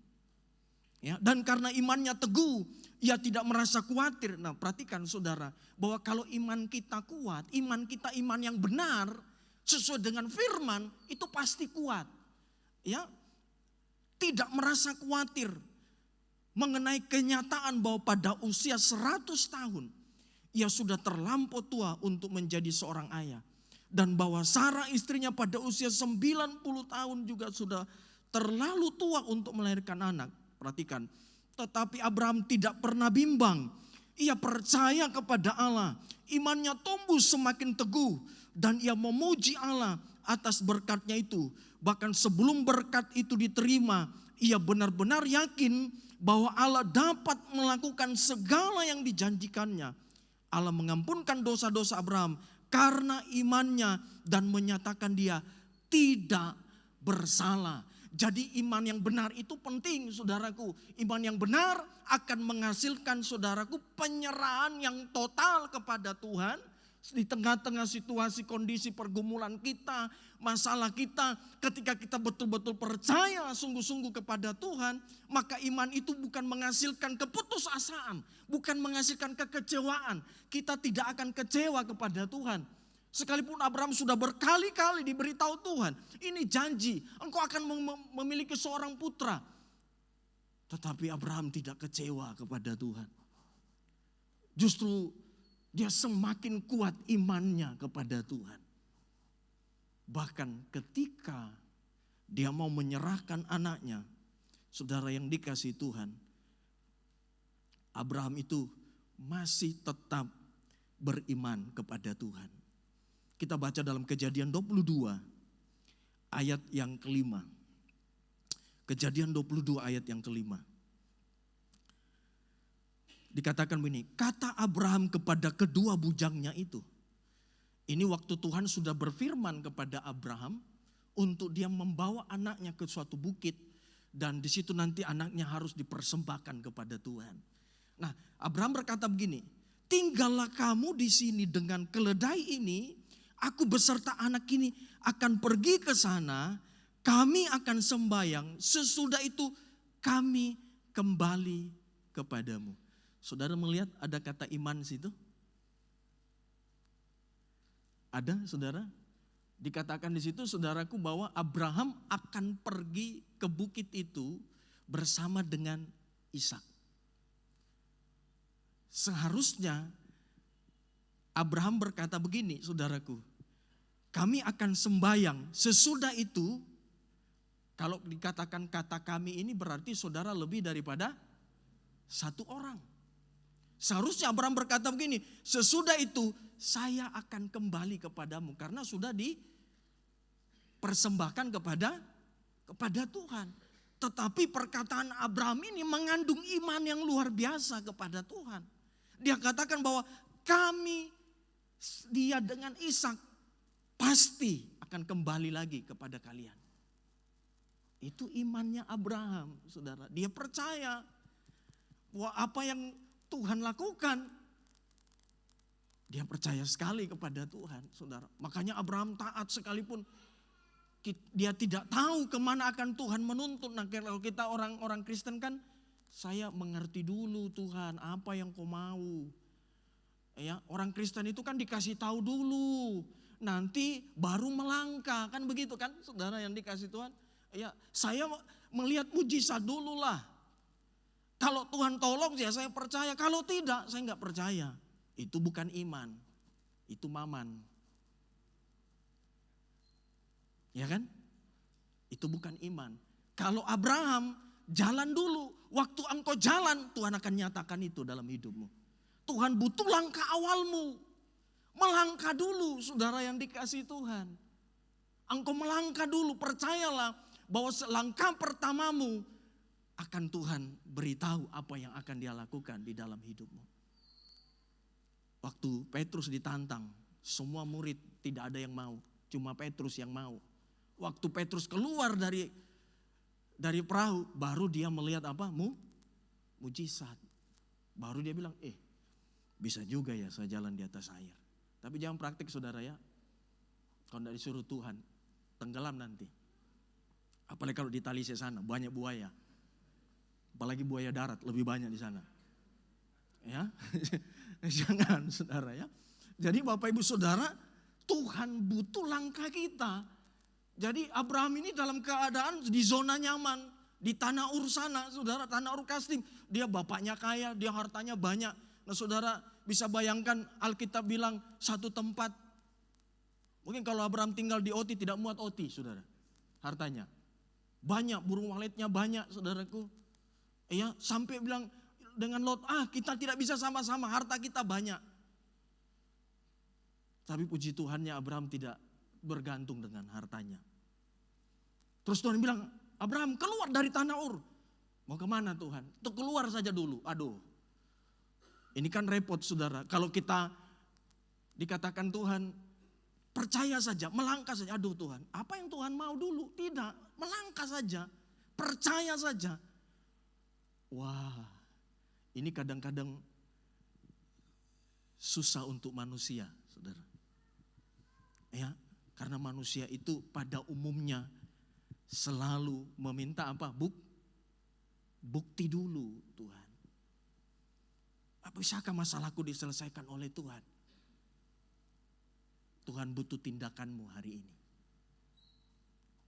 Ya, dan karena imannya teguh, ia tidak merasa khawatir. Nah, perhatikan saudara, bahwa kalau iman kita kuat, iman kita iman yang benar, sesuai dengan firman, itu pasti kuat. Ya, tidak merasa khawatir mengenai kenyataan bahwa pada usia 100 tahun, ia sudah terlampau tua untuk menjadi seorang ayah. Dan bahwa Sarah istrinya pada usia 90 tahun juga sudah terlalu tua untuk melahirkan anak. Perhatikan, tetapi Abraham tidak pernah bimbang. Ia percaya kepada Allah, imannya tumbuh semakin teguh dan ia memuji Allah atas berkatnya itu. Bahkan sebelum berkat itu diterima, ia benar-benar yakin bahwa Allah dapat melakukan segala yang dijanjikannya. Allah mengampunkan dosa-dosa Abraham karena imannya dan menyatakan dia tidak bersalah. Jadi iman yang benar itu penting saudaraku. Iman yang benar akan menghasilkan saudaraku penyerahan yang total kepada Tuhan. Di tengah-tengah situasi kondisi pergumulan kita, masalah kita, ketika kita betul-betul percaya sungguh-sungguh kepada Tuhan, maka iman itu bukan menghasilkan keputusasaan, bukan menghasilkan kekecewaan. Kita tidak akan kecewa kepada Tuhan. Sekalipun Abraham sudah berkali-kali diberitahu Tuhan, ini janji, engkau akan memiliki seorang putra. Tetapi Abraham tidak kecewa kepada Tuhan. Justru dia semakin kuat imannya kepada Tuhan. Bahkan ketika dia mau menyerahkan anaknya, saudara yang dikasihi Tuhan, Abraham itu masih tetap beriman kepada Tuhan. Kita baca dalam Kejadian 22 ayat yang kelima. Kejadian 22 ayat yang kelima. Dikatakan begini, kata Abraham kepada kedua bujangnya itu. Ini waktu Tuhan sudah berfirman kepada Abraham untuk dia membawa anaknya ke suatu bukit. Dan di situ nanti anaknya harus dipersembahkan kepada Tuhan. Nah, Abraham berkata begini, tinggallah kamu di sini dengan keledai ini. Aku beserta anak ini akan pergi ke sana, kami akan sembahyang, sesudah itu kami kembali kepadamu. Saudara melihat ada kata iman di situ? Ada saudara? Dikatakan di situ saudaraku bahwa Abraham akan pergi ke bukit itu bersama dengan Ishak. Seharusnya Abraham berkata begini, saudaraku, kami akan sembahyang. Sesudah itu, kalau dikatakan kata kami ini berarti saudara lebih daripada satu orang. Seharusnya Abraham berkata begini, sesudah itu saya akan kembali kepadamu karena sudah dipersembahkan kepada Tuhan. Tetapi perkataan Abraham ini mengandung iman yang luar biasa kepada Tuhan. Dia katakan bahwa dia dengan Ishak pasti akan kembali lagi kepada kalian. Itu imannya Abraham, saudara. Dia percaya bahwa apa yang Tuhan lakukan, dia percaya sekali kepada Tuhan, saudara. Makanya Abraham taat sekalipun dia tidak tahu kemana akan Tuhan menuntun. Nah, kalau kita orang Kristen kan, saya mengerti dulu Tuhan apa yang kau mau. Ya, orang Kristen itu kan dikasih tahu dulu, nanti baru melangkah, kan begitu kan, saudara yang dikasih Tuhan. Ya, saya melihat mujizat dulu lah. Kalau Tuhan tolong ya saya percaya, kalau tidak saya nggak percaya. Itu bukan iman, itu maman. Ya kan? Itu bukan iman. Kalau Abraham jalan dulu, waktu engkau jalan Tuhan akan nyatakan itu dalam hidupmu. Tuhan butuh langkah awalmu. Melangkah dulu saudara yang dikasih Tuhan. Engkau melangkah dulu, percayalah bahwa langkah pertamamu akan Tuhan beritahu apa yang akan dia lakukan di dalam hidupmu. Waktu Petrus ditantang, semua murid tidak ada yang mau, cuma Petrus yang mau. Waktu Petrus keluar dari perahu, baru dia melihat apa? Mujizat. Baru dia bilang, bisa juga ya saya jalan di atas air. Tapi jangan praktik saudara ya. Kalau tidak disuruh Tuhan, tenggelam nanti. Apalagi kalau di Talise sana, banyak buaya. Apalagi buaya darat, lebih banyak di sana. Ya, jangan saudara ya. Jadi Bapak Ibu Saudara, Tuhan butuh langkah kita. Jadi Abraham ini dalam keadaan di zona nyaman, di tanah Ur sana, saudara, tanah Ur Kasdim. Dia bapaknya kaya, dia hartanya banyak. Nah saudara bisa bayangkan Alkitab bilang satu tempat. Mungkin kalau Abraham tinggal di Oti tidak muat Oti saudara, hartanya. Banyak, burung waletnya banyak saudaraku. Ya, sampai bilang dengan Lot, kita tidak bisa sama-sama, harta kita banyak. Tapi puji Tuhannya Abraham tidak bergantung dengan hartanya. Terus Tuhan bilang, Abraham keluar dari tanah Ur. Mau kemana Tuhan? Tuh keluar saja dulu. Aduh, ini kan repot saudara. Kalau kita dikatakan Tuhan, percaya saja, melangkah saja. Aduh Tuhan, apa yang Tuhan mau dulu? Tidak, melangkah saja, percaya saja. Wah, ini kadang-kadang susah untuk manusia, saudara. Ya, karena manusia itu pada umumnya selalu meminta apa? Bukti dulu Tuhan. Bisakah masalahku diselesaikan oleh Tuhan? Tuhan butuh tindakanmu hari ini.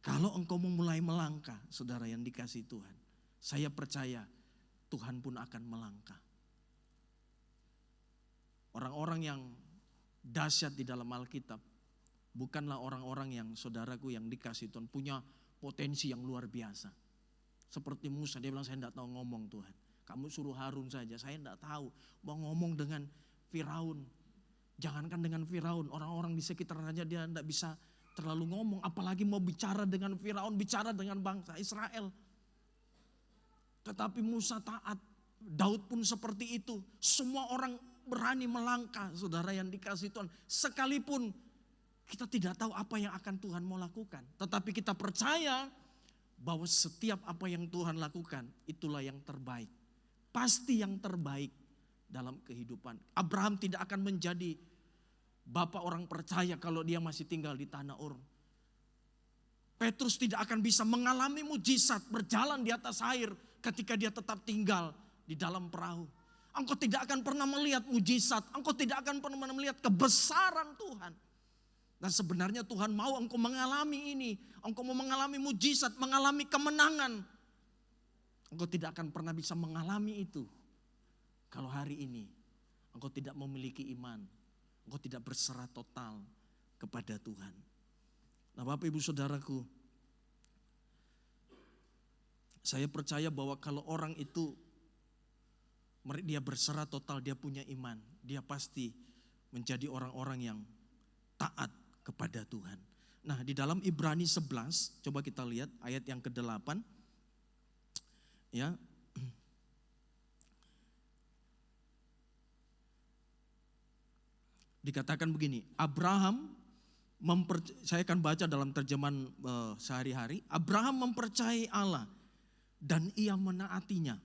Kalau engkau memulai melangkah, saudara yang dikasih Tuhan, saya percaya Tuhan pun akan melangkah. Orang-orang yang dahsyat di dalam Alkitab bukanlah orang-orang yang saudaraku yang dikasih Tuhan punya potensi yang luar biasa. Seperti Musa, dia bilang saya tidak tahu ngomong Tuhan. Kamu suruh Harun saja, saya tidak tahu mau ngomong dengan Firaun. Jangankan dengan Firaun, orang-orang di sekitar saja dia tidak bisa terlalu ngomong. Apalagi mau bicara dengan Firaun, bicara dengan bangsa Israel. Tetapi Musa taat, Daud pun seperti itu. Semua orang berani melangkah, saudara yang dikasih Tuhan. Sekalipun kita tidak tahu apa yang akan Tuhan mau lakukan. Tetapi kita percaya bahwa setiap apa yang Tuhan lakukan, itulah yang terbaik. Pasti yang terbaik dalam kehidupan. Abraham tidak akan menjadi bapak orang percaya kalau dia masih tinggal di tanah Ur. Petrus tidak akan bisa mengalami mujizat berjalan di atas air ketika dia tetap tinggal di dalam perahu. Engkau tidak akan pernah melihat mujizat, engkau tidak akan pernah melihat kebesaran Tuhan. Dan sebenarnya Tuhan mau engkau mengalami ini, engkau mau mengalami mujizat, mengalami kemenangan. Engkau tidak akan pernah bisa mengalami itu kalau hari ini engkau tidak memiliki iman, engkau tidak berserah total kepada Tuhan. Nah Bapak Ibu Saudaraku, saya percaya bahwa kalau orang itu dia berserah total, dia punya iman, dia pasti menjadi orang-orang yang taat kepada Tuhan. Nah, di dalam Ibrani 11, coba kita lihat ayat yang ke-8. Ya. Dikatakan begini, Abraham saya akan baca dalam terjemahan sehari-hari. Abraham mempercayai Allah dan ia menaatinya.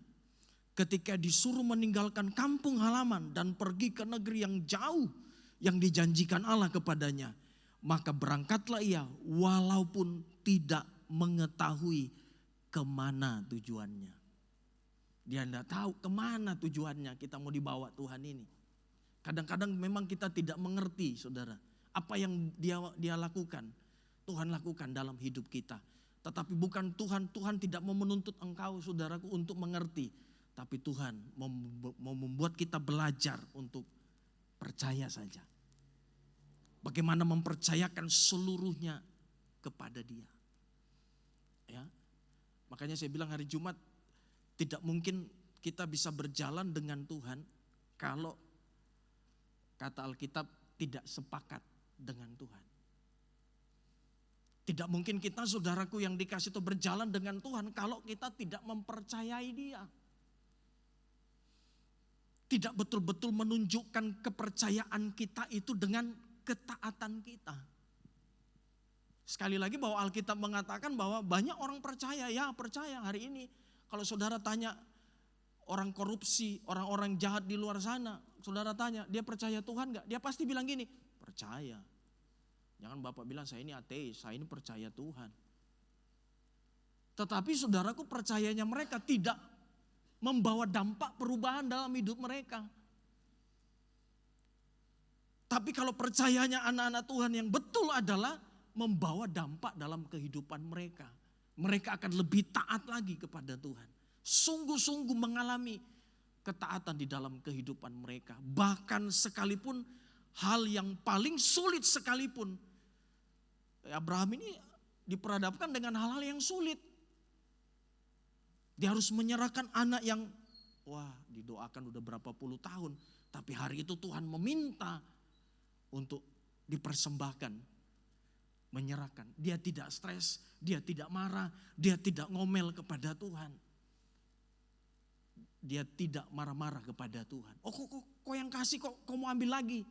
Ketika disuruh meninggalkan kampung halaman dan pergi ke negeri yang jauh yang dijanjikan Allah kepadanya, maka berangkatlah ia walaupun tidak mengetahui kemana tujuannya. Dia tidak tahu kemana tujuannya kita mau dibawa Tuhan ini. Kadang-kadang memang kita tidak mengerti, saudara, apa yang dia lakukan, Tuhan lakukan dalam hidup kita. Tetapi bukan Tuhan tidak mau menuntut engkau, saudaraku, untuk mengerti. Tapi Tuhan mau membuat kita belajar untuk percaya saja. Bagaimana mempercayakan seluruhnya kepada Dia. Ya. Makanya saya bilang hari Jumat, tidak mungkin kita bisa berjalan dengan Tuhan kalau kata Alkitab tidak sepakat dengan Tuhan. Tidak mungkin kita, saudaraku yang dikasih itu, berjalan dengan Tuhan kalau kita tidak mempercayai Dia. Tidak betul-betul menunjukkan kepercayaan kita itu dengan ketaatan kita. Sekali lagi bahwa Alkitab mengatakan bahwa banyak orang percaya, ya percaya hari ini. Kalau saudara tanya orang korupsi, orang-orang jahat di luar sana, saudara tanya, dia percaya Tuhan gak? Dia pasti bilang gini, percaya. Jangan Bapak bilang saya ini ateis, saya ini percaya Tuhan. Tetapi saudaraku, percayanya mereka tidak membawa dampak perubahan dalam hidup mereka. Tapi kalau percayanya anak-anak Tuhan yang betul adalah membawa dampak dalam kehidupan mereka. Mereka akan lebih taat lagi kepada Tuhan. Sungguh-sungguh mengalami ketaatan di dalam kehidupan mereka. Bahkan sekalipun hal yang paling sulit sekalipun. Abraham ini diperhadapkan dengan hal-hal yang sulit. Dia harus menyerahkan anak yang didoakan udah berapa puluh tahun. Tapi hari itu Tuhan meminta untuk dipersembahkan, menyerahkan. Dia tidak stres, dia tidak marah, dia tidak ngomel kepada Tuhan. Dia tidak marah-marah kepada Tuhan. Oh kok yang kasih kok mau ambil lagi?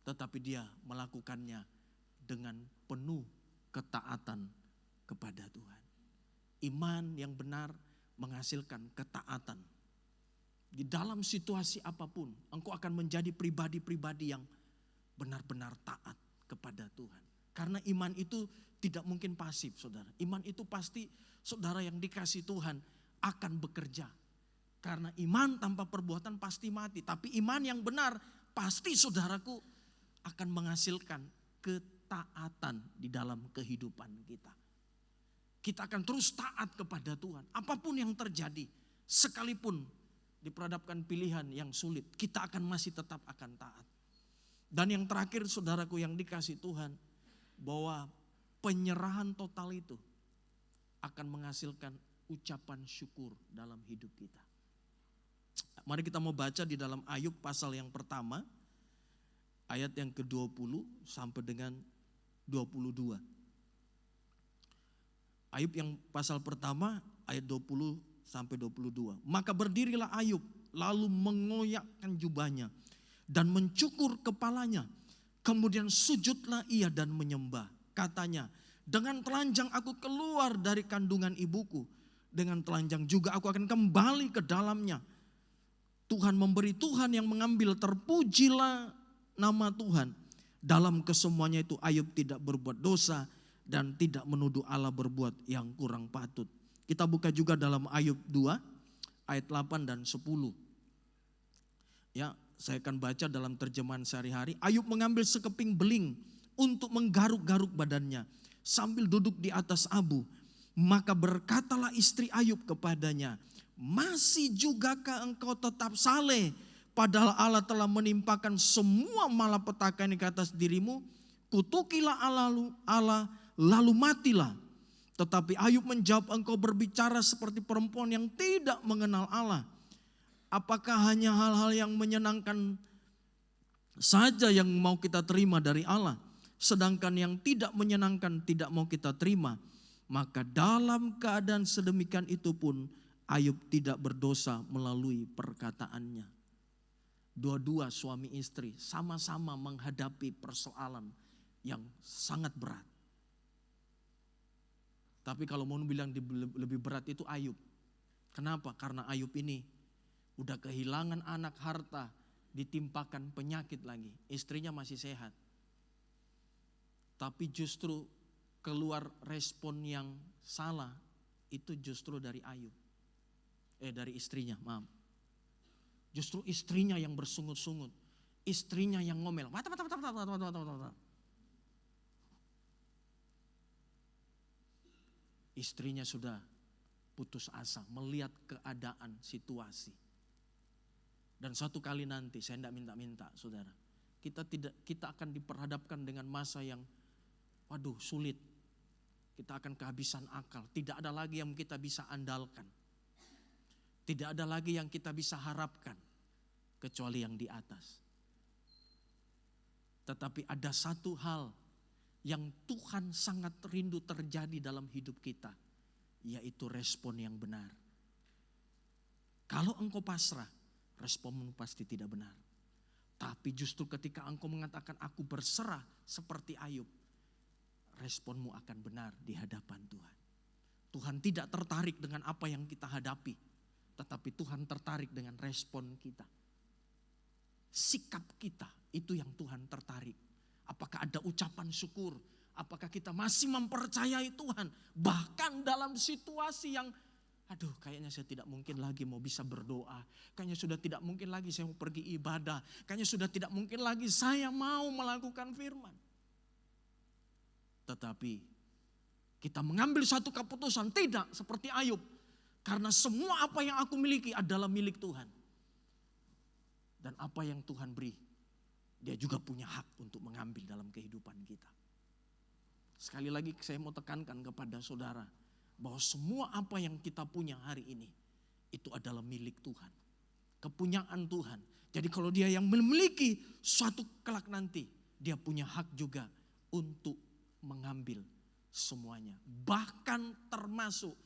Tetapi dia melakukannya dengan penuh ketaatan kepada Tuhan. Iman yang benar menghasilkan ketaatan. Di dalam situasi apapun, engkau akan menjadi pribadi-pribadi yang benar-benar taat kepada Tuhan. Karena iman itu tidak mungkin pasif, saudara. Iman itu pasti, saudara yang dikasih Tuhan akan bekerja. Karena iman tanpa perbuatan pasti mati. Tapi iman yang benar pasti, saudaraku, akan menghasilkan ketaatan di dalam kehidupan kita. Kita akan terus taat kepada Tuhan. Apapun yang terjadi, sekalipun diperhadapkan pilihan yang sulit, kita akan masih tetap akan taat. Dan yang terakhir, saudaraku yang dikasih Tuhan, bahwa penyerahan total itu akan menghasilkan ucapan syukur dalam hidup kita. Mari kita mau baca di dalam Ayub pasal yang pertama, ayat yang ke-20 sampai dengan 22. Ayub yang pasal pertama, ayat 20 sampai 22. Maka berdirilah Ayub, lalu mengoyakkan jubahnya dan mencukur kepalanya. Kemudian sujudlah ia dan menyembah. Katanya, dengan telanjang aku keluar dari kandungan ibuku. Dengan telanjang juga aku akan kembali ke dalamnya. Tuhan memberi, Tuhan yang mengambil, terpujilah nama Tuhan. Dalam kesemuanya itu Ayub tidak berbuat dosa dan tidak menuduh Allah berbuat yang kurang patut. Kita buka juga dalam Ayub 2 ayat 8 dan 10. Ya, saya akan baca dalam terjemahan sehari-hari. Ayub mengambil sekeping beling untuk menggaruk-garuk badannya sambil duduk di atas abu. Maka berkatalah istri Ayub kepadanya, masih jugakah engkau tetap saleh, padahal Allah telah menimpakan semua malapetaka ini ke atas dirimu? Kutukilah Allah lalu matilah. Tetapi Ayub menjawab, engkau berbicara seperti perempuan yang tidak mengenal Allah. Apakah hanya hal-hal yang menyenangkan saja yang mau kita terima dari Allah, sedangkan yang tidak menyenangkan tidak mau kita terima? Maka dalam keadaan sedemikian itu pun Ayub tidak berdosa melalui perkataannya. Dua-dua suami istri sama-sama menghadapi persoalan yang sangat berat. Tapi kalau mau bilang lebih berat itu Ayub. Kenapa? Karena Ayub ini udah kehilangan anak, harta, ditimpakan penyakit lagi. Istrinya masih sehat. Tapi justru keluar respon yang salah itu justru dari Ayub. Dari istrinya, maaf. Justru istrinya yang bersungut-sungut. Istrinya yang ngomel. Istrinya sudah putus asa melihat keadaan situasi. Dan suatu kali nanti, saya tidak minta-minta saudara. Kita akan diperhadapkan dengan masa yang sulit. Kita akan kehabisan akal. Tidak ada lagi yang kita bisa andalkan. Tidak ada lagi yang kita bisa harapkan kecuali yang di atas. Tetapi ada satu hal yang Tuhan sangat rindu terjadi dalam hidup kita, yaitu respon yang benar. Kalau engkau pasrah, responmu pasti tidak benar. Tapi justru ketika engkau mengatakan aku berserah seperti Ayub, responmu akan benar di hadapan Tuhan. Tuhan tidak tertarik dengan apa yang kita hadapi, tetapi Tuhan tertarik dengan respon kita. Sikap kita itu yang Tuhan tertarik. Apakah ada ucapan syukur? Apakah kita masih mempercayai Tuhan? Bahkan dalam situasi yang kayaknya saya tidak mungkin lagi mau bisa berdoa. Kayaknya sudah tidak mungkin lagi saya mau pergi ibadah. Kayaknya sudah tidak mungkin lagi saya mau melakukan firman. Tetapi kita mengambil satu keputusan, tidak seperti Ayub. Karena semua apa yang aku miliki adalah milik Tuhan. Dan apa yang Tuhan beri, Dia juga punya hak untuk mengambil dalam kehidupan kita. Sekali lagi saya mau tekankan kepada saudara, bahwa semua apa yang kita punya hari ini, itu adalah milik Tuhan. Kepunyaan Tuhan. Jadi kalau Dia yang memiliki suatu kelak nanti, Dia punya hak juga untuk mengambil semuanya. Bahkan termasuk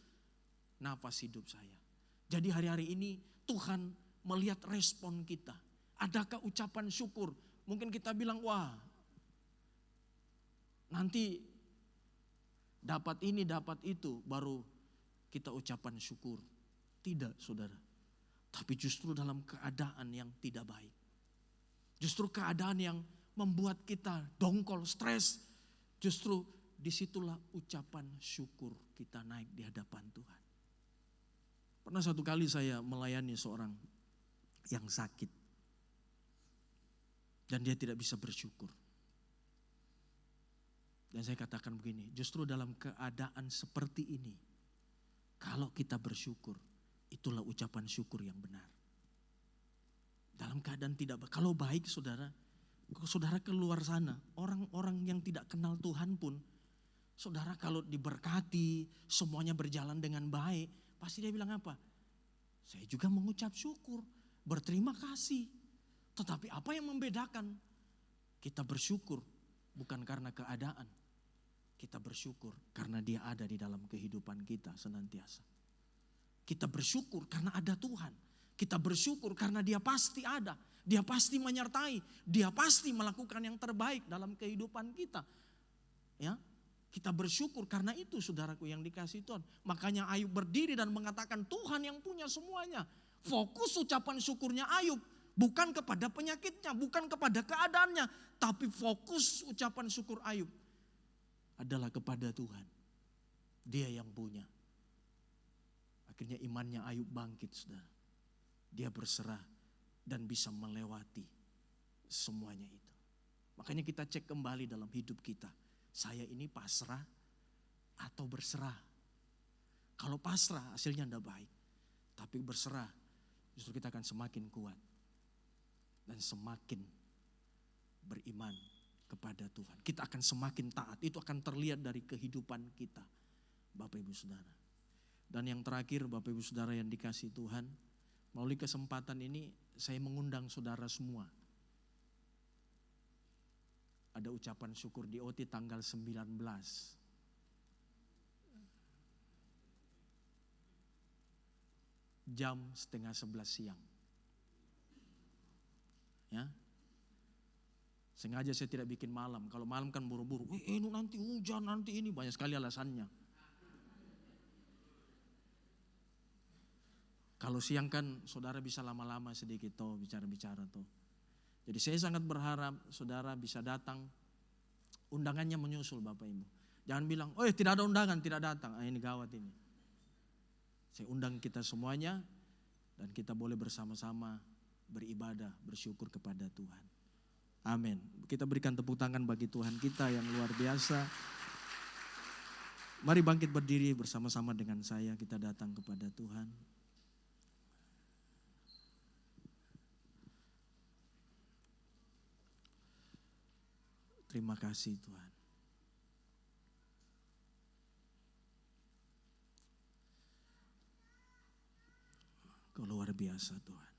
nafas hidup saya. Jadi hari-hari ini Tuhan melihat respon kita. Adakah ucapan syukur? Mungkin kita bilang, wah nanti dapat ini, dapat itu, baru kita ucapan syukur. Tidak saudara. Tapi justru dalam keadaan yang tidak baik. Justru keadaan yang membuat kita dongkol, stres. Justru disitulah ucapan syukur kita naik di hadapan Tuhan. Pernah satu kali saya melayani seorang yang sakit. Dan dia tidak bisa bersyukur. Dan saya katakan begini, justru dalam keadaan seperti ini, kalau kita bersyukur, itulah ucapan syukur yang benar. Dalam keadaan tidak baik, kalau baik saudara keluar sana, orang-orang yang tidak kenal Tuhan pun, saudara kalau diberkati, semuanya berjalan dengan baik, pasti dia bilang apa? Saya juga mengucap syukur, berterima kasih. Tetapi apa yang membedakan? Kita bersyukur bukan karena keadaan. Kita bersyukur karena Dia ada di dalam kehidupan kita senantiasa. Kita bersyukur karena ada Tuhan. Kita bersyukur karena Dia pasti ada. Dia pasti menyertai. Dia pasti melakukan yang terbaik dalam kehidupan kita. Ya, kita bersyukur karena itu saudaraku yang dikasihi Tuhan. Makanya Ayub berdiri dan mengatakan Tuhan yang punya semuanya. Fokus ucapan syukurnya Ayub bukan kepada penyakitnya, bukan kepada keadaannya, tapi fokus ucapan syukur Ayub adalah kepada Tuhan. Dia yang punya. Akhirnya imannya Ayub bangkit, saudara. Dia berserah dan bisa melewati semuanya itu. Makanya kita cek kembali dalam hidup kita. Saya ini pasrah atau berserah? Kalau pasrah hasilnya tidak baik. Tapi berserah justru kita akan semakin kuat. Dan semakin beriman kepada Tuhan. Kita akan semakin taat. Itu akan terlihat dari kehidupan kita. Bapak Ibu Saudara. Dan yang terakhir Bapak Ibu Saudara yang dikasihi Tuhan. Melalui kesempatan ini saya mengundang saudara semua. Ada ucapan syukur di OT tanggal 19. Jam 10:30 siang. Ya. Sengaja saya tidak bikin malam. Kalau malam kan buru-buru. Nanti hujan, nanti ini. Banyak sekali alasannya. Kalau siang kan saudara bisa lama-lama sedikit tuh bicara-bicara tuh. Jadi saya sangat berharap saudara bisa datang. Undangannya menyusul Bapak Ibu. Jangan bilang, tidak ada undangan, tidak datang. Ini gawat ini. Saya undang kita semuanya dan kita boleh bersama-sama beribadah, bersyukur kepada Tuhan. Amin. Kita berikan tepuk tangan bagi Tuhan kita yang luar biasa. Mari bangkit berdiri bersama-sama dengan saya, kita datang kepada Tuhan. Terima kasih Tuhan. Kau luar biasa Tuhan.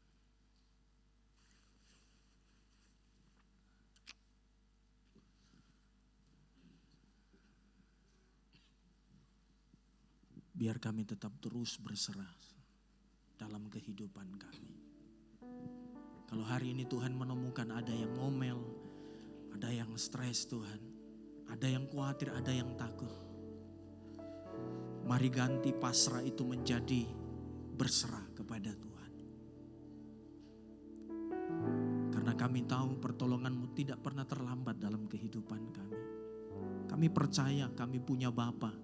Biar kami tetap terus berserah dalam kehidupan kami. Kalau hari ini Tuhan menemukan ada yang ngomel, ada yang stres Tuhan, ada yang khawatir, ada yang takut. Mari ganti pasrah itu menjadi berserah kepada Tuhan. Karena kami tahu pertolongan-Mu tidak pernah terlambat dalam kehidupan kami. Kami percaya kami punya Bapa.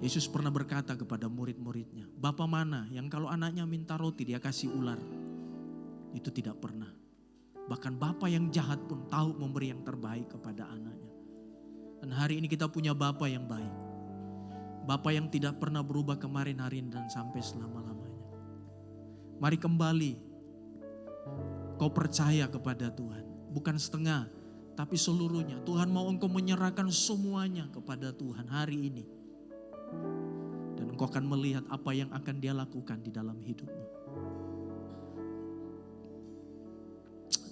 Yesus pernah berkata kepada murid-muridnya, Bapa mana yang kalau anaknya minta roti dia kasih ular? Itu tidak pernah. Bahkan Bapa yang jahat pun tahu memberi yang terbaik kepada anaknya. Dan hari ini kita punya Bapa yang baik. Bapa yang tidak pernah berubah kemarin, hari ini, dan sampai selama-lamanya. Mari kembali. Kau percaya kepada Tuhan. Bukan setengah, tapi seluruhnya. Tuhan mau engkau menyerahkan semuanya kepada Tuhan hari ini. Dan engkau akan melihat apa yang akan Dia lakukan di dalam hidupmu.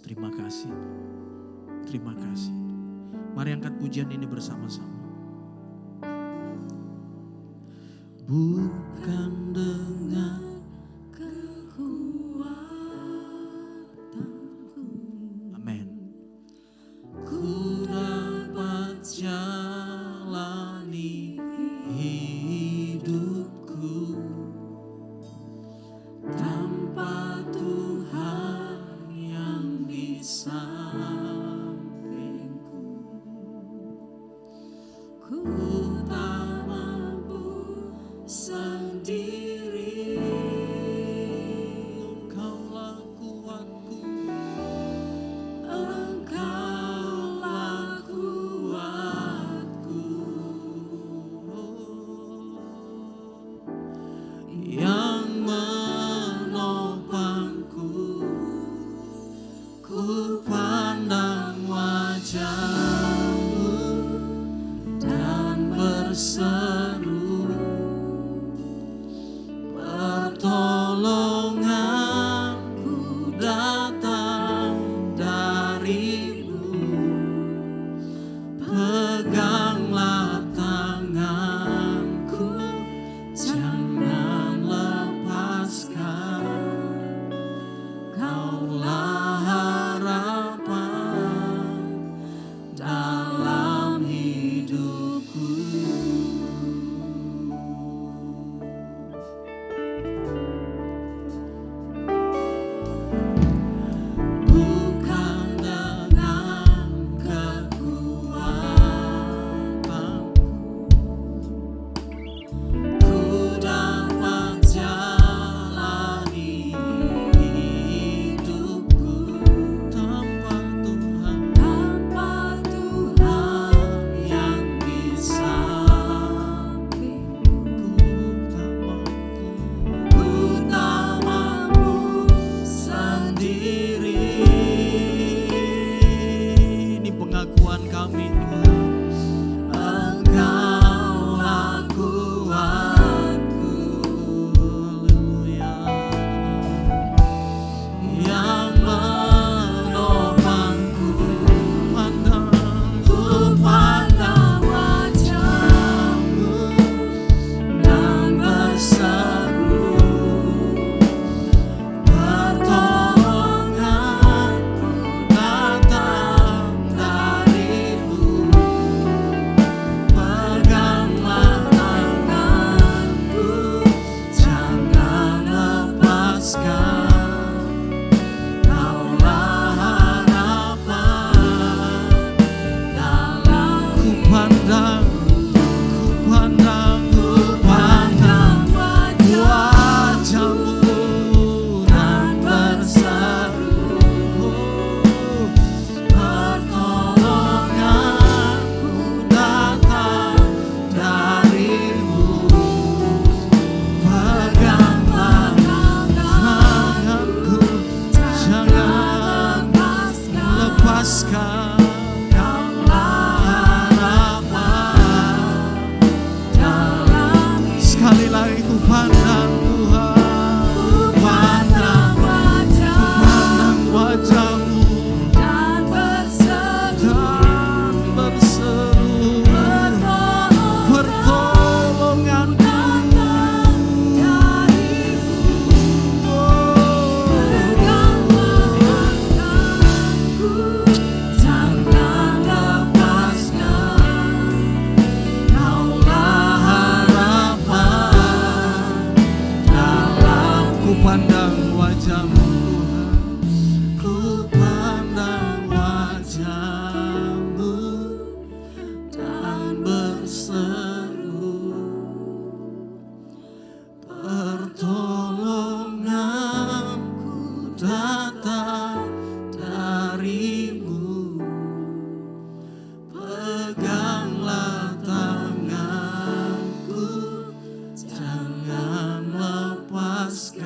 Terima kasih. Terima kasih. Mari angkat pujian ini bersama-sama. Bukan dengan kekuatanku. Amin. Ku dapat jalani hidupku tanpa Tuhan yang di sampingku. Ku tak mampu sendiri. Engkaulah kuatku. Engkaulah kuatku. Yang menopangku. Ku pandang wajah-Mu dan berseru, pertolonganku datang dari-Mu. Peganglah tanganku, jangan lepaskan. Kaulah harapan dalam hidupku. berseru, pertolonganku datang darimu. Peganglah tanganku, jangan lepaskan.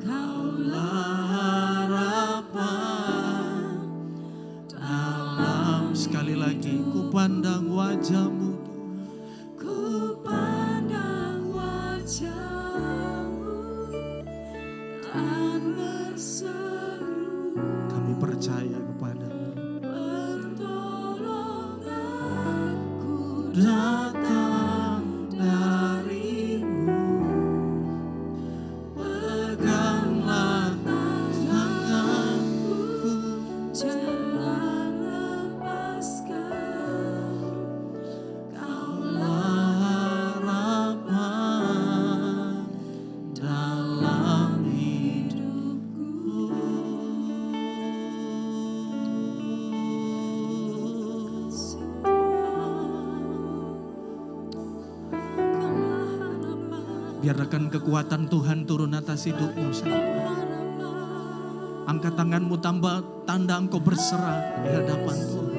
Kaulah harapan dalam. Sekali lagi, ku pandang wajah-Mu, ku pandang wajah-Mu dan berseru. Kami percaya kepada-Mu. Pertolonganku datang darimu. Peganglah tanganku, jangan lepaskan. Kaulah harapan dalam hidupku. Biarkan kekuatan Tuhan turun atas hidupmu sekarang. Angkat tanganmu, tambah tanda engkau berserah di hadapan Tuhan.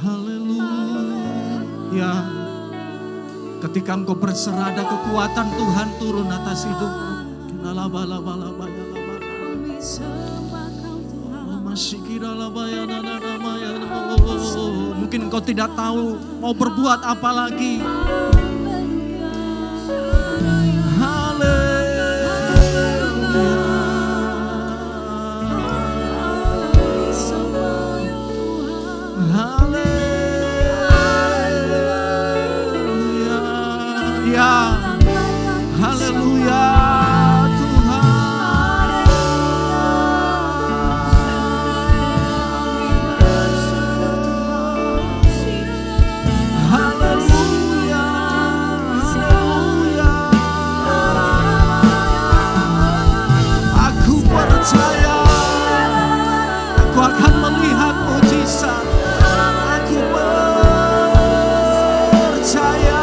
Haleluya. Ketika engkau berserah, ada kekuatan Tuhan turun atas hidupmu. Mungkin engkau tidak tahu mau berbuat apa lagi. Haleluya Tuhan. Haleluya, haleluya. Aku percaya aku akan melihat mujizat. Aku percaya.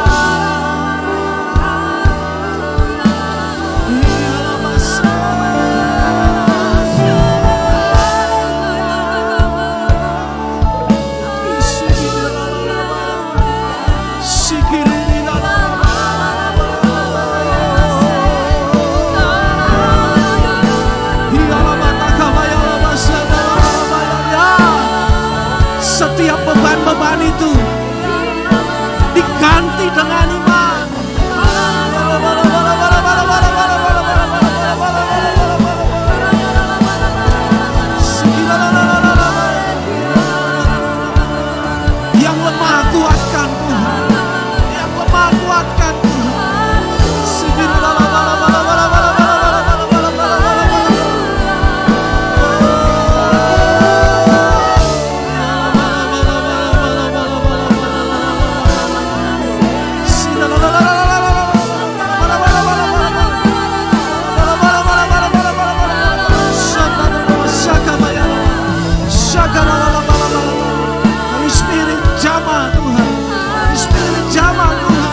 Setiap beban-beban itu diganti dengan iman. Yang lemah kuatkan Tuhan, yang lemah kuatkan Tuhan. Holy Spirit jamah Tuhan, Holy Spirit jamah Tuhan.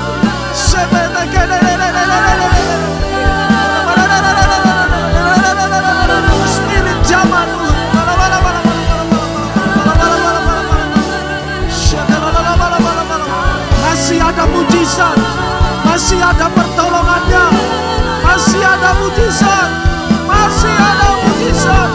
Spirit jamah Tuhan. Masih ada mujizat, masih ada pertolongannya, masih ada mujizat, masih ada mujizat.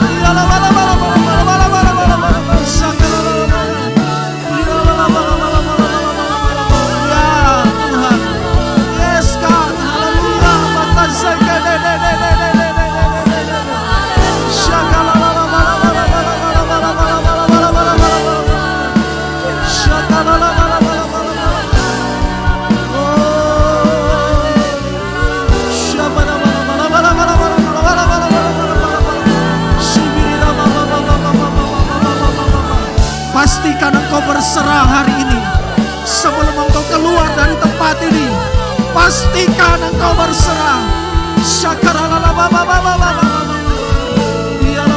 Pastikan engkau berserah hari ini. Sebelum engkau keluar dari tempat ini, pastikan engkau berserah. Syakaralala baba baba baba. Biarlah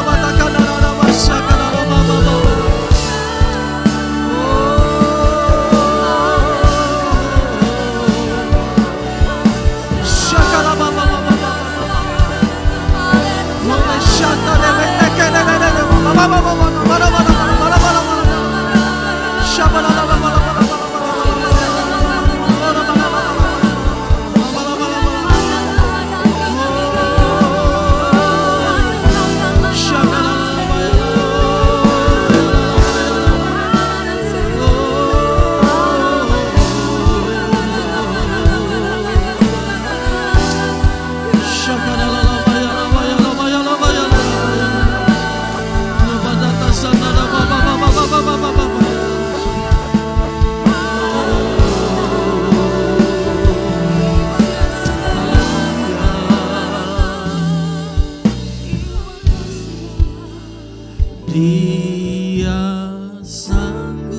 Dia sanggup,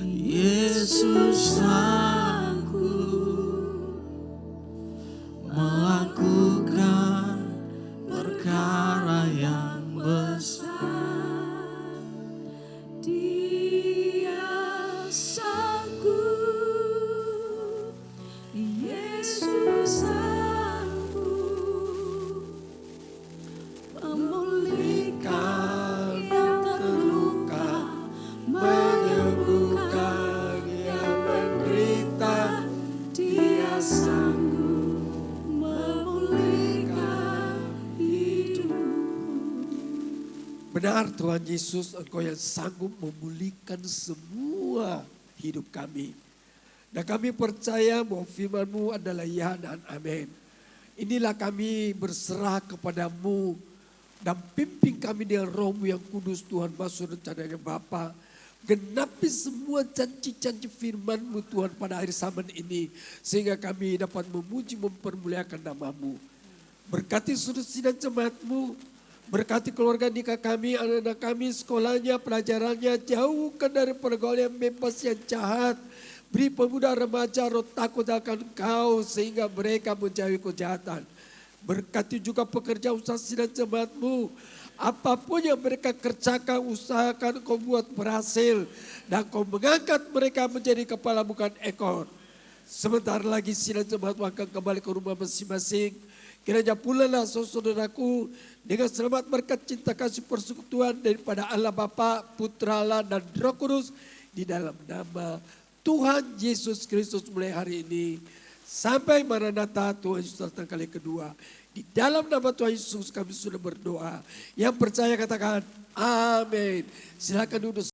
Yesus sanggup melakukan perkara yang besar. Dia sanggup, Yesus sanggup memulihkan yang terluka, menyembuhkan yang menderita. Dia sanggup memulihkan hidupku. Benar Tuhan Yesus, Engkau yang sanggup memulihkan semua hidup kami. Dan kami percaya bahwa firman-Mu adalah ya dan amin. Inilah kami berserah kepadamu dan pimpin kami dengan Roh-Mu yang kudus Tuhan, masuk rencananya Bapa. Genapi semua janji-janji firman-Mu Tuhan pada akhir zaman ini. Sehingga kami dapat memuji mempermuliakan nama-Mu. Berkati sudut sidang jemaat-Mu. Berkati keluarga nikah kami, anak-anak kami, sekolahnya, pelajarannya. Jauhkan dari pergaulan yang bebas yang jahat. Beri pemuda remaja roh takut akan Engkau sehingga mereka menjauhi kejahatan. Berkati juga pekerja usaha sidang jemaat-Mu. Apapun yang mereka kerjakan, usahakan Kau buat berhasil. Dan Kau mengangkat mereka menjadi kepala bukan ekor. Sebentar lagi sidang jemaat akan kembali ke rumah masing-masing. Kiranya pulanglah saudaraku dengan selamat berkat cinta kasih persekutuan daripada Allah Bapa, Putra Allah dan Roh Kudus di dalam nama Tuhan Yesus Kristus mulai hari ini sampai Maranatha Tuhan Yesus datang kali kedua. Di dalam nama Tuhan Yesus kami sudah berdoa. Yang percaya katakan amin. Silakan duduk.